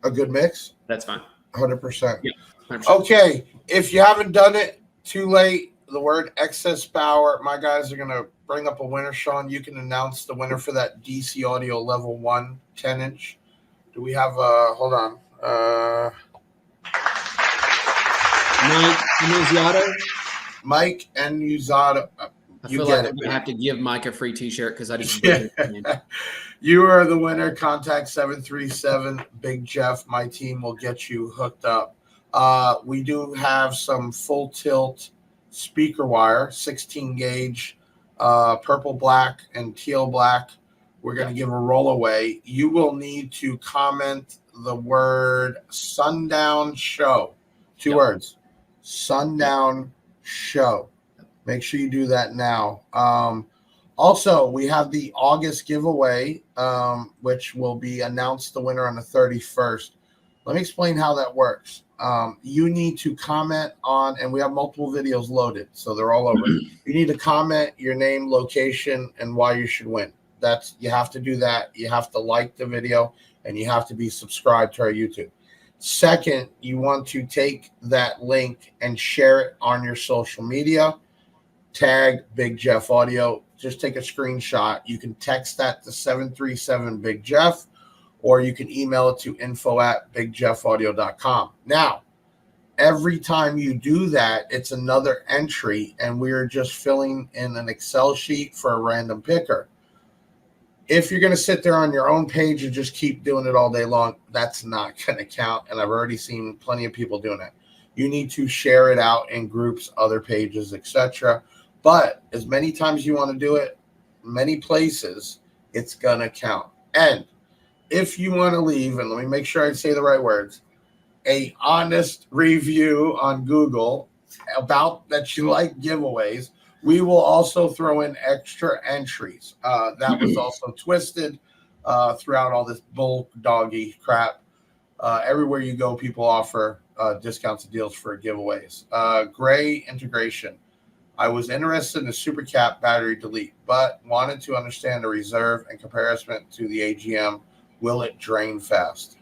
A: a good mix?
C: That's fine.
A: 100%.
C: Yeah, 100%.
A: Okay, if you haven't done it, too late. The word excess power, my guys are going to bring up a winner. Shawn, you can announce the winner for that DC Audio Level 1 10-inch. Do we have hold on. Mike and Uzado.
C: I feel like I'm going to have to give Mike a free t-shirt because I just
A: You are the winner. Contact 737 Big Jeff. My team will get you hooked up. We do have some full tilt speaker wire, 16 gauge, purple black and teal black. We're going to give a roll away. You will need to comment the word Sundown Show. Two words. Sundown Show. Make sure you do that now. Also, we have the August giveaway, which will be announced the winner on the 31st. Let me explain how that works. You need to comment on, and we have multiple videos loaded, so they're all over. You need to comment your name, location, and why you should win. You have to do that. You have to like the video, and you have to be subscribed to our YouTube. Second, you want to take that link and share it on your social media. Tag Big Jeff Audio. Just take a screenshot. You can text that to 737 Big Jeff, or you can email it to info@bigjeffaudio.com. Now, every time you do that, it's another entry, and we're just filling in an Excel sheet for a random picker. If you're going to sit there on your own page and just keep doing it all day long, that's not going to count, and I've already seen plenty of people doing that. You need to share it out in groups, other pages, etc. But as many times you want to do it, many places, it's going to count. And if you want to leave, and let me make sure I say the right words, a honest review on Google about that you like giveaways, we will also throw in extra entries. That was also twisted throughout all this bull doggy crap. Everywhere you go, people offer discounts and deals for giveaways. Gray integration. I was interested in the SuperCap battery delete, but wanted to understand the reserve and comparison to the AGM. Will it drain fast?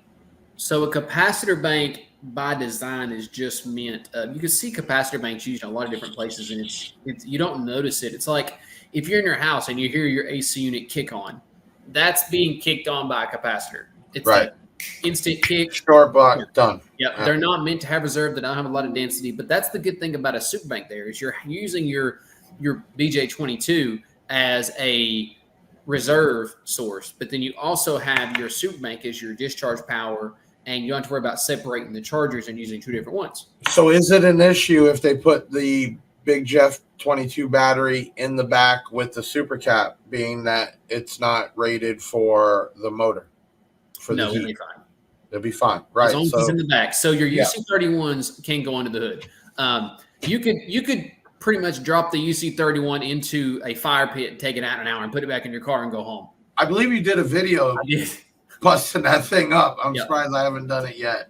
C: So a capacitor bank by design is just meant, you can see capacitor banks used in a lot of different places, and it's you don't notice it. It's like if you're in your house and you hear your AC unit kick on, that's being kicked on by a capacitor. It's right. Instant kick.
A: Short block, done.
C: Yep. They're not meant to have reserve. They don't have a lot of density, but that's the good thing about a super bank there is you're using your BJ22 as a reserve source, but then you also have your super bank as your discharge power, and you don't have to worry about separating the chargers and using two different ones.
A: So is it an issue if they put the Big Jeff 22 battery in the back with the super cap, being that it's not rated for the motor?
C: No, it'll be fine.
A: It'll be fine, right?
C: As long as it's in the back. So your UC31s can go under the hood. You could pretty much drop the UC31 into a fire pit and take it out in an hour and put it back in your car and go home.
A: I believe you did a video busting that thing up. I'm surprised I haven't done it yet.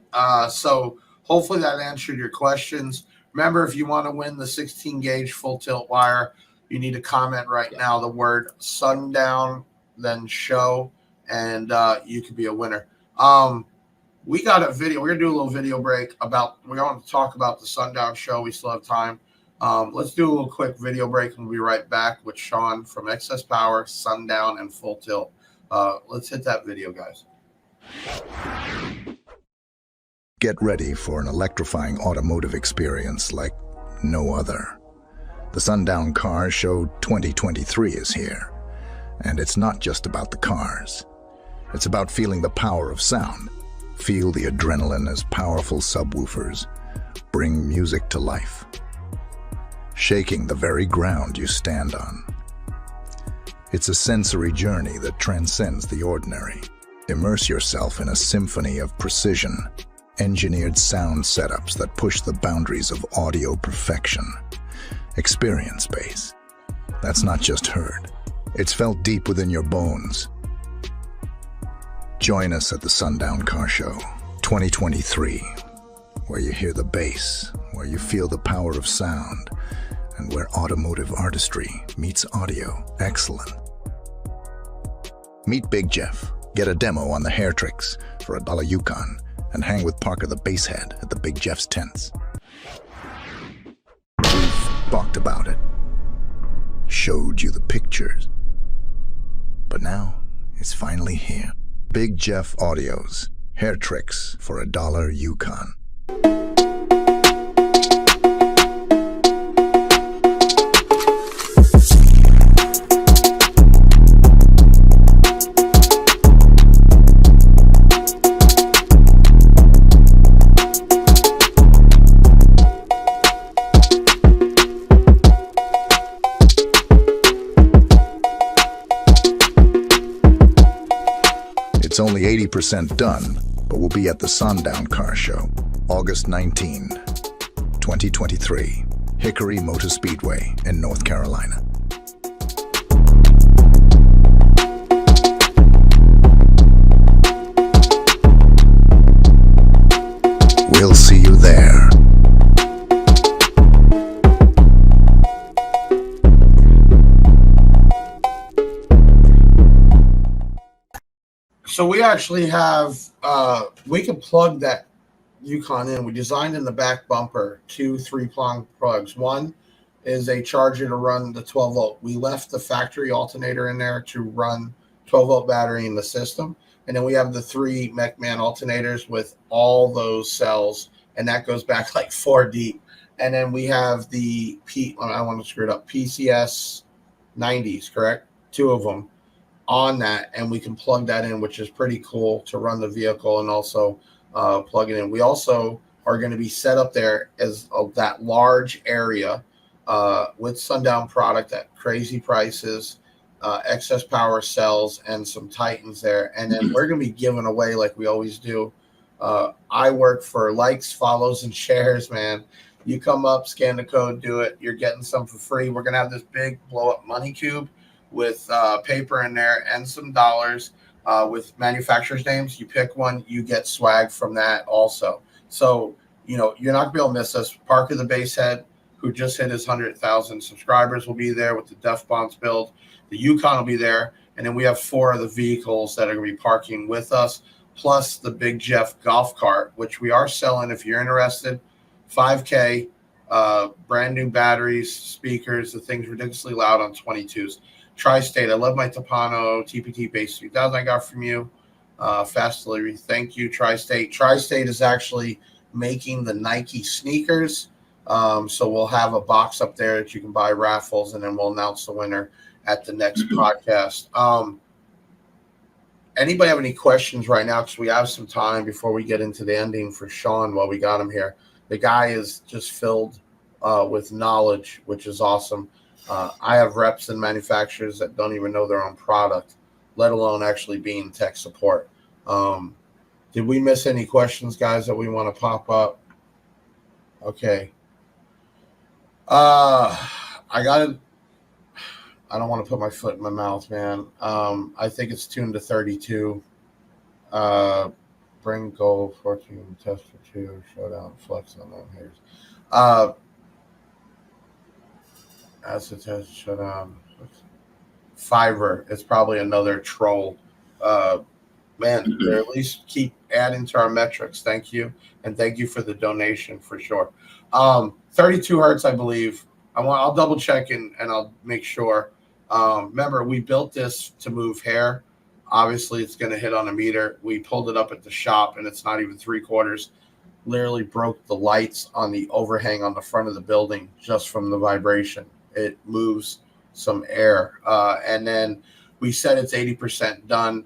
A: So hopefully that answered your questions. Remember, if you want to win the 16 gauge full tilt wire, you need to comment right now the word Sundown, then show, and you could be a winner. We got a video. We're going to do a little video break we're going to talk about the Sundown show. We still have time. Let's do a little quick video break, and we'll be right back with Shawn from Excess Power, Sundown, and Full Tilt. Let's hit that video, guys.
E: Get ready for an electrifying automotive experience like no other. The Sundown Car Show 2023 is here, and it's not just about the cars. It's about feeling the power of sound. Feel the adrenaline as powerful subwoofers bring music to life, shaking the very ground you stand on. It's a sensory journey that transcends the ordinary. Immerse yourself in a symphony of precision, engineered sound setups that push the boundaries of audio perfection. Experience bass. That's not just heard. It's felt deep within your bones. Join us at the Sundown Car Show 2023. where you hear the bass, where you feel the power of sound, and where automotive artistry meets audio excellence. Meet Big Jeff. Get a demo on the hair tricks for $1 Yukon and hang with Parker the Basshead at the Big Jeff's tents. We've talked about it, showed you the pictures, but now it's finally here. Big Jeff Audio's hair tricks for $1 Yukon. It's only 80% done, but we'll be at the Sundown Car Show, August 19, 2023, Hickory Motor Speedway in North Carolina. We'll see you there.
A: So we actually have, we can plug that Yukon in. We designed in the back bumper 2 3-prong plugs. One is a charger to run the 12 volt. We left the factory alternator in there to run 12 volt battery in the system. And then we have the 3 MechMan alternators with all those cells. And that goes back like 4 deep. And then we have the I want to screw it up, PCS 90s, correct? 2 of them on that, and we can plug that in, which is pretty cool to run the vehicle and also plug it in. We also are going to be set up there as that large area with Sundown product at crazy prices, excess power cells, and some Titans there. And then we're going to be giving away, like we always do. I work for likes, follows, and shares, man. You come up, scan the code, do it. You're getting some for free. We're going to have this big blow-up money cube with paper in there and some dollars with manufacturers' names. You pick one, you get swag from that also. So, you know, you're not going to be able to miss us. Parker the Basshead, who just hit his 100,000 subscribers, will be there with the Def Bonds build. The Yukon will be there. And then we have 4 of the vehicles that are going to be parking with us, plus the Big Jeff golf cart, which we are selling if you're interested. $5K, brand new batteries, speakers, the thing's ridiculously loud on 22s. Tri-State, I love my Tapano TPT Base 3000 I got from you. Fast delivery, thank you, Tri-State. Tri-State is actually making the Nike sneakers. So we'll have a box up there that you can buy raffles, and then we'll announce the winner at the next podcast. Anybody have any questions right now? Because we have some time before we get into the ending for Shawn while we got him here. The guy is just filled with knowledge, which is awesome. I have reps and manufacturers that don't even know their own product, let alone actually being tech support. Did we miss any questions, guys, that we want to pop up? Okay. I don't want to put my foot in my mouth, man. I think it's tuned to 32. Bring goal, 14, test for 2, showdown, flex on them here. Acid test, showdown. Fiverr is probably another troll. Man, they at least keep adding to our metrics. Thank you. And thank you for the donation for sure. 32 hertz, I believe. I'll double check and I'll make sure. Remember, we built this to move hair. Obviously, it's going to hit on a meter. We pulled it up at the shop, and it's not even 3/4. Literally broke the lights on the overhang on the front of the building just from the vibration. It moves some air. And then we said it's 80% done.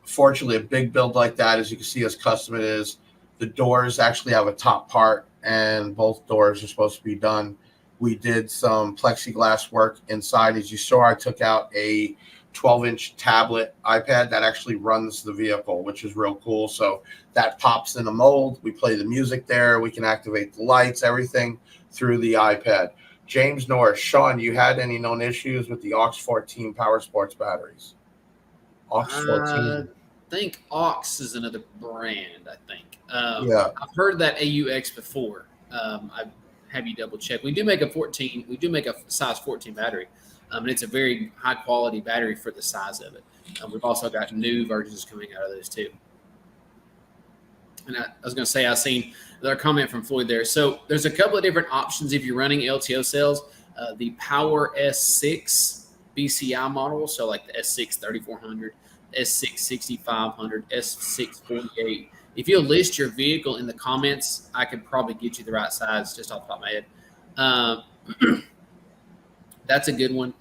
A: Fortunately, a big build like that, as you can see as custom it is, the doors actually have a top part, and both doors are supposed to be done. We did some plexiglass work inside. As you saw, I took out a 12-inch tablet iPad that actually runs the vehicle, which is real cool. So that pops in a mold. We play the music there. We can activate the lights, everything through the iPad. James Norris, Shawn, you had any known issues with the aux 14 Power Sports batteries? aux 14.
C: think Ox is another brand. I think.
A: Yeah.
C: I've heard that AUX before. I have you double check. We do make a 14. We do make a size 14 battery, and it's a very high quality battery for the size of it. We've also got new versions coming out of those too. And I was going to say, I've seen another comment from Floyd there. So there's a couple of different options if you're running LTO cells. The Power S6 BCI model, so like the S6 3400, S6 6500, S6 48. If you'll list your vehicle in the comments, I could probably get you the right size just off the top of my head. That's a good one.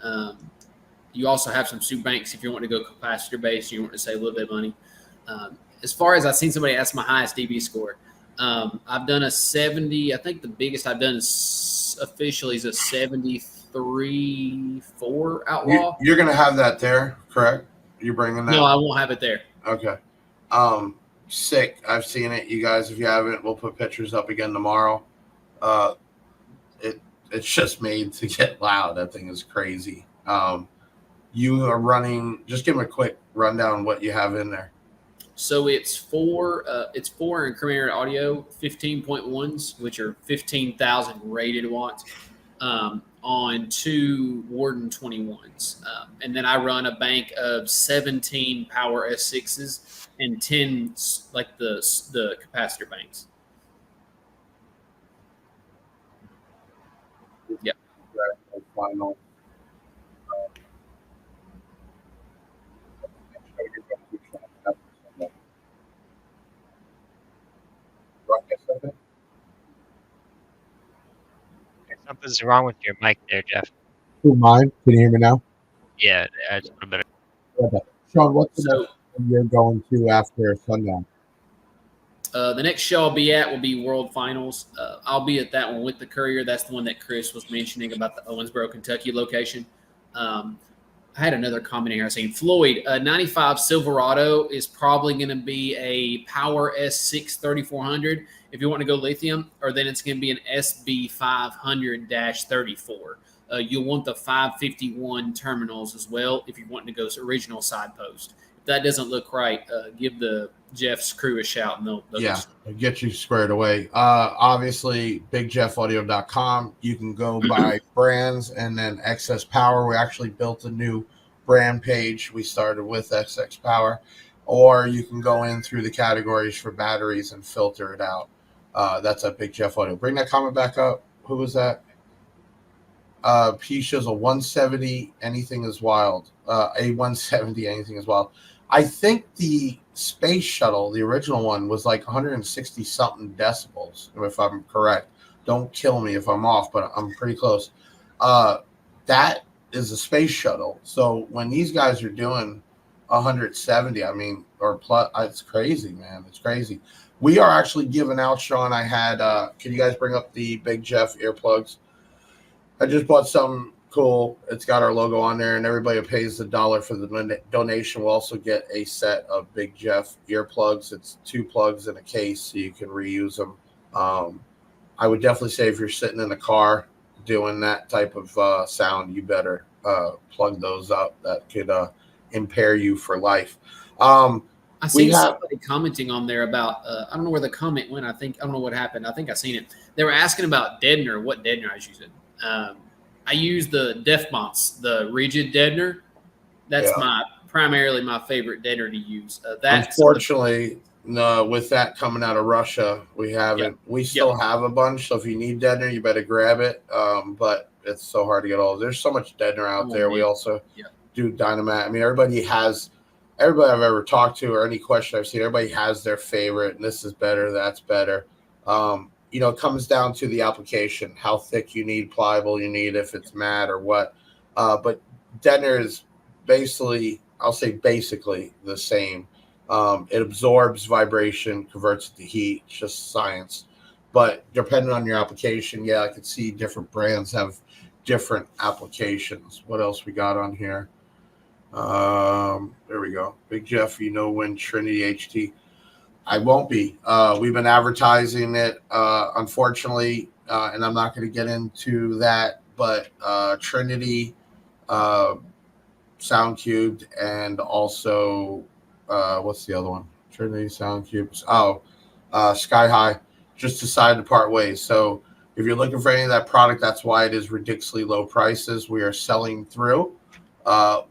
C: You also have some super banks if you want to go capacitor based, you want to save a little bit of money. As far as I've seen somebody ask my highest DB score, I've done a 70. I think the biggest I've done is officially is a 73.4 Outlaw.
A: You're going to have that there, correct? You're bringing that?
C: No, I won't have it there.
A: Okay. Sick. I've seen it. You guys, if you haven't, we'll put pictures up again tomorrow. It's just made to get loud. That thing is crazy. You are running. Just give them a quick rundown of what you have in there.
C: So it's four incremental audio 15.1s, which are 15,000 rated watts, on 2 Warden 21s. And then I run a bank of 17 Power S6s and 10 like the capacitor banks. Yep.
A: Final.
F: Something's wrong with your mic there, Jeff.
G: Who, mine? Can you hear me now?
F: Yeah, it's a little better.
G: Okay. Shawn, what's the next one you're going to after Sundown?
C: The next show I'll be at will be World Finals. I'll be at that one with the Courier. That's the one that Chris was mentioning about the Owensboro, Kentucky location. I had another comment here. I was saying Floyd, 95 Silverado is probably going to be a Power S6 3400 if you want to go lithium, or then it's going to be an SB 500-34. You'll want the 551 terminals as well if you want to go to original side post. If that doesn't look right, give the Jeff's crew a shout and they'll
A: get you squared away. Obviously, bigjeffaudio.com. You can go by brands and then Excess Power. We actually built a new brand page. We started with XX Power, or you can go in through the categories for batteries and filter it out. That's at Big Jeff Audio. Bring that comment back up. Who was that? P shows a 170. Anything is wild. A 170. Anything is wild. I think the space shuttle, the original one, was like 160 something decibels, if I'm correct. Don't kill me if I'm off, but I'm pretty close. That is a space shuttle. So when these guys are doing 170, I mean, or plus, it's crazy, man. It's crazy. We are actually giving out, Shawn. I had, can you guys bring up the Big Jeff earplugs? I just bought some cool. It's got our logo on there, and everybody who pays $1 for the donation will also get a set of Big Jeff earplugs. It's 2 plugs in a case, so you can reuse them. I would definitely say if you're sitting in a car doing that type of sound, you better plug those up. That could impair you for life.
C: I seen somebody commenting on there about I don't know where the comment went. I don't know what happened. I think I seen it. They were asking about deadener, what deadener I was using. I use the Defmonts, the rigid deadener. That's primarily my favorite deadener to use.
A: Unfortunately, no, with that coming out of Russia, we haven't. Yep. We still have a bunch. So if you need deadener, you better grab it. But it's so hard to get all. There's so much deadener out there. We also do Dynamite. I mean, everybody I've ever talked to, or any question I've seen, everybody has their favorite. And this is better. That's better. It comes down to the application, how thick you need, pliable you need, if it's matte or what. But deadener is basically the same. It absorbs vibration, converts it to heat. It's just science. But depending on your application, I could see different brands have different applications. What else we got on here? There we go. Big Jeff, when Trinity HT. I won't be. We've been advertising it, unfortunately, and I'm not going to get into that, but Trinity, Sound Cubed, and also what's the other one? Trinity Sound Cubes. Sky High just decided to part ways. So if you're looking for any of that product, that's why it is ridiculously low prices. We are selling through.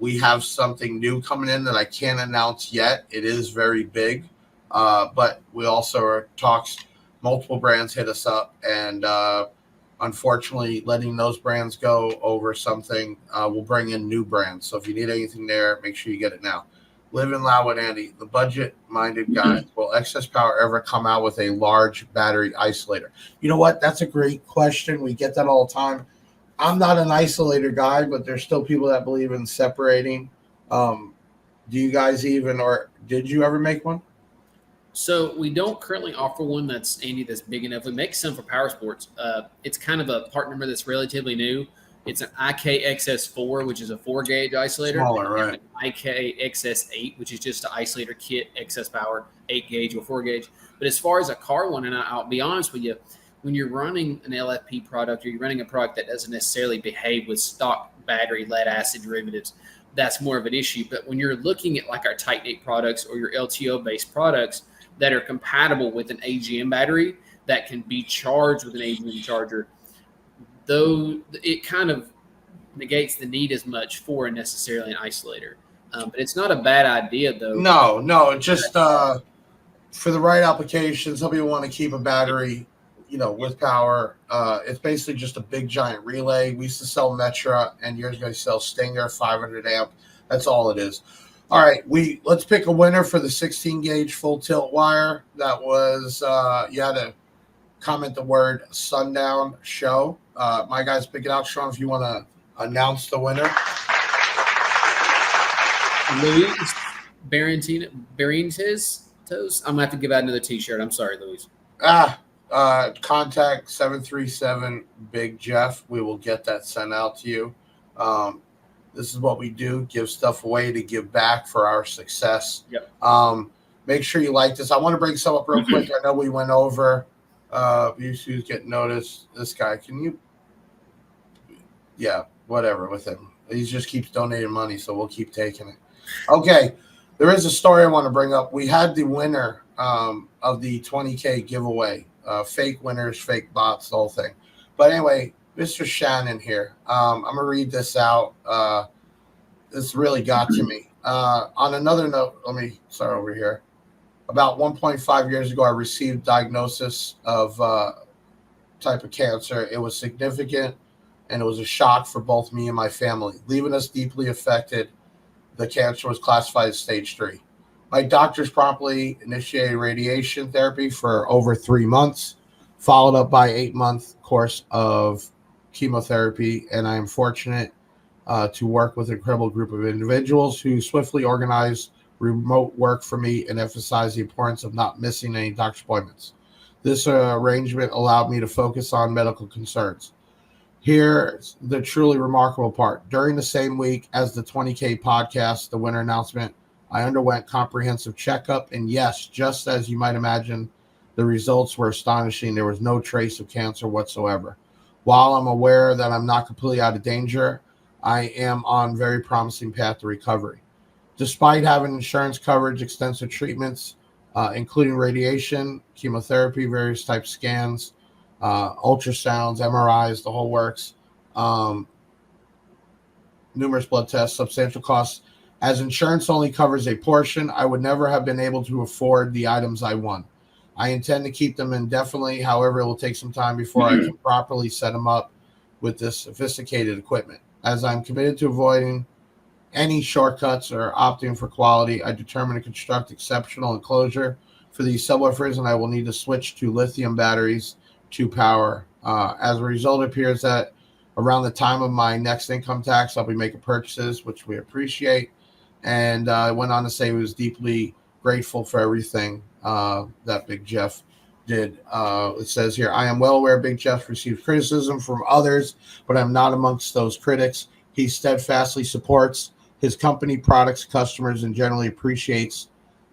A: We have something new coming in that I can't announce yet. It is very big, but we also are talks. Multiple brands hit us up, and unfortunately, letting those brands go over something will bring in new brands. So if you need anything there, make sure you get it now. Live and loud with Andy, the budget-minded guy. Will Excess Power ever come out with a large battery isolator? You know what? That's a great question. We get that all the time. I'm not an isolator guy, but there's still people that believe in separating. Do you guys even, or did you ever make one?
C: So we don't currently offer one that's big enough. We make some for power sports. It's kind of a part number that's relatively new. It's an IKXS4, which is a 4-gauge isolator.
A: Smaller, right?
C: An IKXS8, which is just an isolator kit, excess power, 8-gauge or 4-gauge. But as far as a car one, and I'll be honest with you, when you're running an LFP product or you're running a product that doesn't necessarily behave with stock battery lead acid derivatives, that's more of an issue. But when you're looking at like our Titanate products or your LTO-based products that are compatible with an AGM battery that can be charged with an AGM charger, though it kind of negates the need as much for necessarily an isolator. But it's not a bad idea, though.
A: No, just for the right application. Some people want to keep a battery, with power. It's basically just a big giant relay. We used to sell Metra, and years ago sell Stinger 500 amp. That's all it is. All right, let's pick a winner for the 16-gauge full tilt wire. That was you had to comment the word Sundown show. My guys pick it out. Shawn, if you want to announce the winner.
C: Luis Barrientos. I'm going to have to give out another T-shirt. I'm sorry, Luis.
A: Contact 737 Big Jeff. We will get that sent out to you. This is what we do: give stuff away to give back for our success.
C: Yep.
A: Make sure you like this. I want to bring some up real quick. I know we went over. Who's getting noticed? This guy. Can you? Yeah, whatever with him. He just keeps donating money, so we'll keep taking it. Okay, there is a story I want to bring up. We had the winner of the 20K giveaway. Fake winners, fake bots, the whole thing. But anyway, Mr. Shannon here. I'm going to read this out. This really got to me. On another note, let me start over here. About 1.5 years ago, I received diagnosis of type of cancer. It was significant, and it was a shock for both me and my family, leaving us deeply affected. The cancer was classified as stage 3. My doctors promptly initiated radiation therapy for over 3 months, followed up by 8-month course of chemotherapy, and I am fortunate to work with an incredible group of individuals who swiftly organized remote work for me and emphasized the importance of not missing any doctor's appointments. This arrangement allowed me to focus on medical concerns. Here's the truly remarkable part. During the same week as the 20K podcast, the winner announcement, I underwent comprehensive checkup, and yes, just as you might imagine, the results were astonishing. There was no trace of cancer whatsoever. While I'm aware that I'm not completely out of danger, I am on very promising path to recovery. Despite having insurance coverage, extensive treatments, including radiation, chemotherapy, various type scans, ultrasounds, MRIs, the whole works, numerous blood tests, substantial costs. As insurance only covers a portion, I would never have been able to afford the items I won. I intend to keep them indefinitely. However, it will take some time before I can properly set them up with this sophisticated equipment. As I'm committed to avoiding any shortcuts or opting for quality, I determined to construct exceptional enclosure for these subwoofers, and I will need to switch to lithium batteries to power. As a result, it appears that around the time of my next income tax, I'll be making purchases, which we appreciate. And I went on to say he was deeply grateful for everything that Big Jeff did. It says here, I am well aware Big Jeff received criticism from others, but I'm not amongst those critics. He steadfastly supports his company, products, customers, and generally appreciates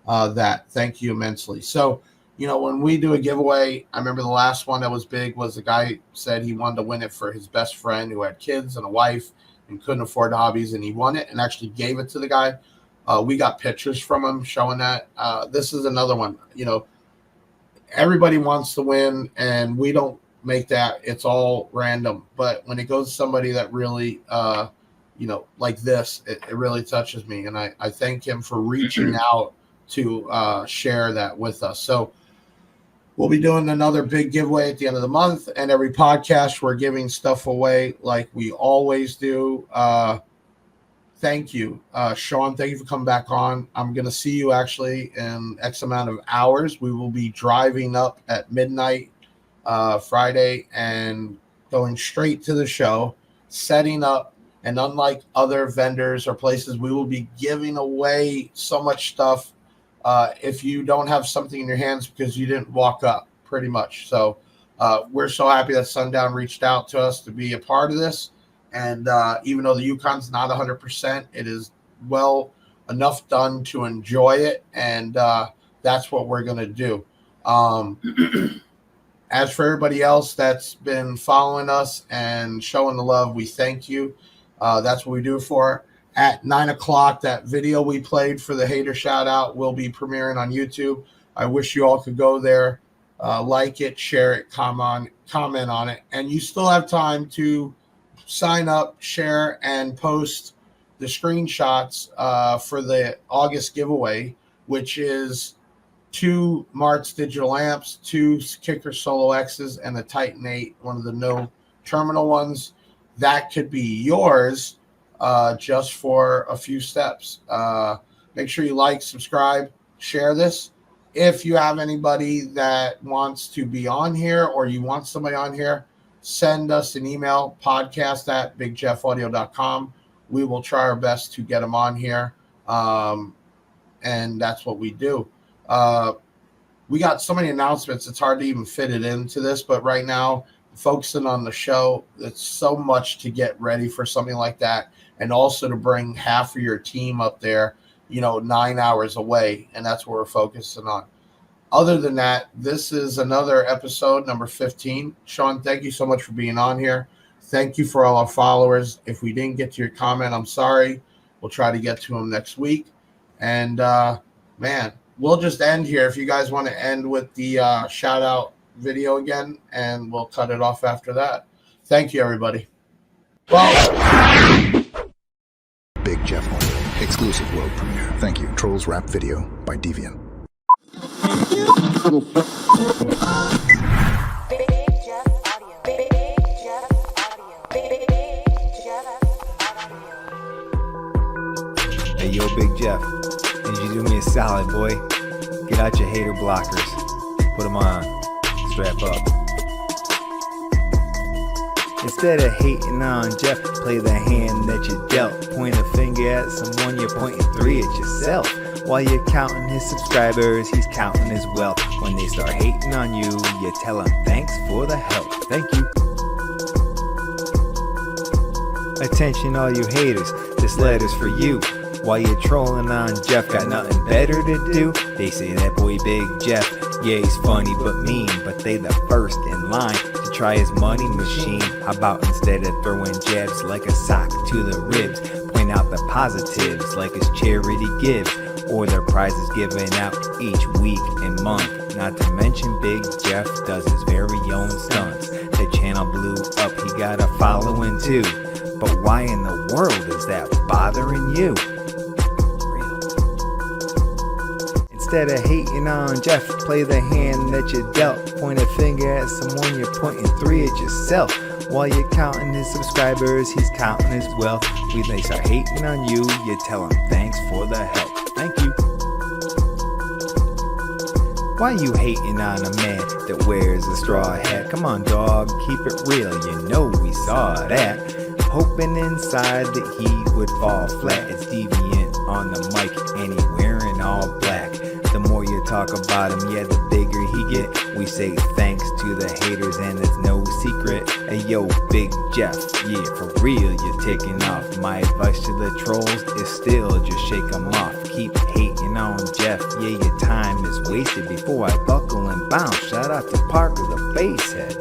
A: that. Thank you immensely. So, when we do a giveaway, I remember the last one that was big was the guy said he wanted to win it for his best friend who had kids and a wife and couldn't afford hobbies, and he won it and actually gave it to the guy. We got pictures from him showing that. This is another one. You know, everybody wants to win, and we don't make that. It's all random. But when it goes to somebody that really, you know, like this, it really touches me. And I thank him for reaching out to share that with us. So we'll be doing another big giveaway at the end of the month. And every podcast, we're giving stuff away like we always do. Thank you, Shawn. Thank you for coming back on. I'm going to see you actually in X amount of hours. We will be driving up at midnight Friday and going straight to the show, setting up. And unlike other vendors or places, we will be giving away so much stuff if you don't have something in your hands because you didn't walk up, pretty much. So we're so happy that Sundown reached out to us to be a part of this. And even though the Yukon's not 100%, it is well enough done to enjoy it. And that's what we're going to do. As for everybody else that's been following us and showing the love, we thank you. That's what we do for. At 9 o'clock, that video we played for the hater shout out will be premiering on YouTube. I wish you all could go there, like it, share it, comment on it. And you still have time to sign up, share, and post the screenshots for the August giveaway, which is 2 Martz digital amps, 2 Kicker Solo X's, and the Titan 8, one of the no terminal ones. That could be yours just for a few steps. Make sure you like, subscribe, share this. If you have anybody that wants to be on here or you want somebody on here, send us an email, podcast@bigjeffaudio.com. We will try our best to get them on here. And that's what we do. We got so many announcements, it's hard to even fit it into this. But right now, focusing on the show, it's so much to get ready for something like that. And also to bring half of your team up there, 9 hours away. And that's what we're focusing on. Other than that, this is another episode, number 15. Shawn, thank you so much for being on here. Thank you for all our followers. If we didn't get to your comment, I'm sorry. We'll try to get to them next week. And, man, we'll just end here. If you guys want to end with the shout-out video again, and we'll cut it off after that. Thank you, everybody. Well,
E: Big Jeff Audio, exclusive world premiere. Thank you. Trollz rap video by Deviant.
D: Hey, yo, Big Jeff, need you to do me a solid, boy. Get out your hater blockers. Put them on. Strap up. Instead of hating on Jeff, play the hand that you dealt. Point a finger at someone, you're pointing 3 at yourself. While you're counting his subscribers, he's counting his wealth. When they start hating on you, you tell them thanks for the help. Thank you. Attention all you haters, this letter's for you. While you're trolling on Jeff, got nothing better to do. They say that boy Big Jeff, yeah, he's funny but mean. But they the first in line to try his money machine. How about instead of throwing jabs like a sock to the ribs, point out the positives like his charity gives, or their prizes given out each week and month. Not to mention Big Jeff does his very own stunts. The channel blew up, he got a following too. But why in the world is that bothering you? Instead of hating on Jeff, play the hand that you dealt. Point a finger at someone, you're pointing 3 at yourself. While you're counting his subscribers, he's counting his wealth. When they start hating on you, you tell him thanks for the help. Thank you. Why you hating on a man that wears a straw hat? Come on, dog, keep it real, you know we saw that. Hoping inside that he would fall flat. It's Deviant on the mic and he wearing all black. The more you talk about him, yeah, the bigger he get. We say thanks to the haters and it's no secret. Hey yo, Big Jeff, yeah, for real, you're taking off. My advice to the trolls is still just shake them off. Keep hating on Jeff, yeah, your time is wasted. Before I buckle and bounce, shout out to Parker the bass head.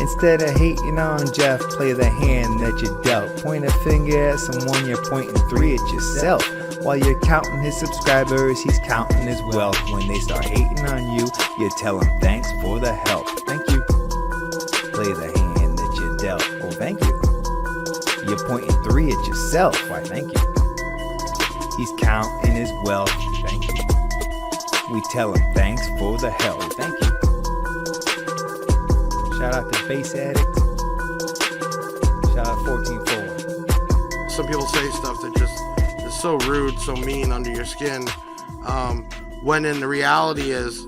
D: Instead of hating on Jeff, play the hand that you dealt. Point a finger at someone, you're pointing 3 at yourself. While you're counting his subscribers, he's counting his wealth. When they start hating on you, you tell him thanks for the help. Thank you. Play the hand that you dealt. Oh, thank you. You're pointing 3 at yourself. Why, thank you. He's counting his wealth. Thank you. We tell him thanks for the help. Thank you. Shout out to Bass Addict. Shout out 14-4.
A: Some people say stuff that just is so rude, so mean under your skin. When in the reality is,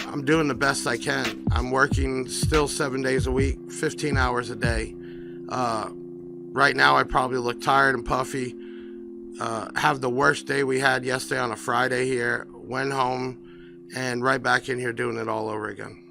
A: I'm doing the best I can. I'm working still 7 days a week, 15 hours a day. Right now, I probably look tired and puffy. Have the worst day we had yesterday on a Friday here. Went home and right back in here doing it all over again.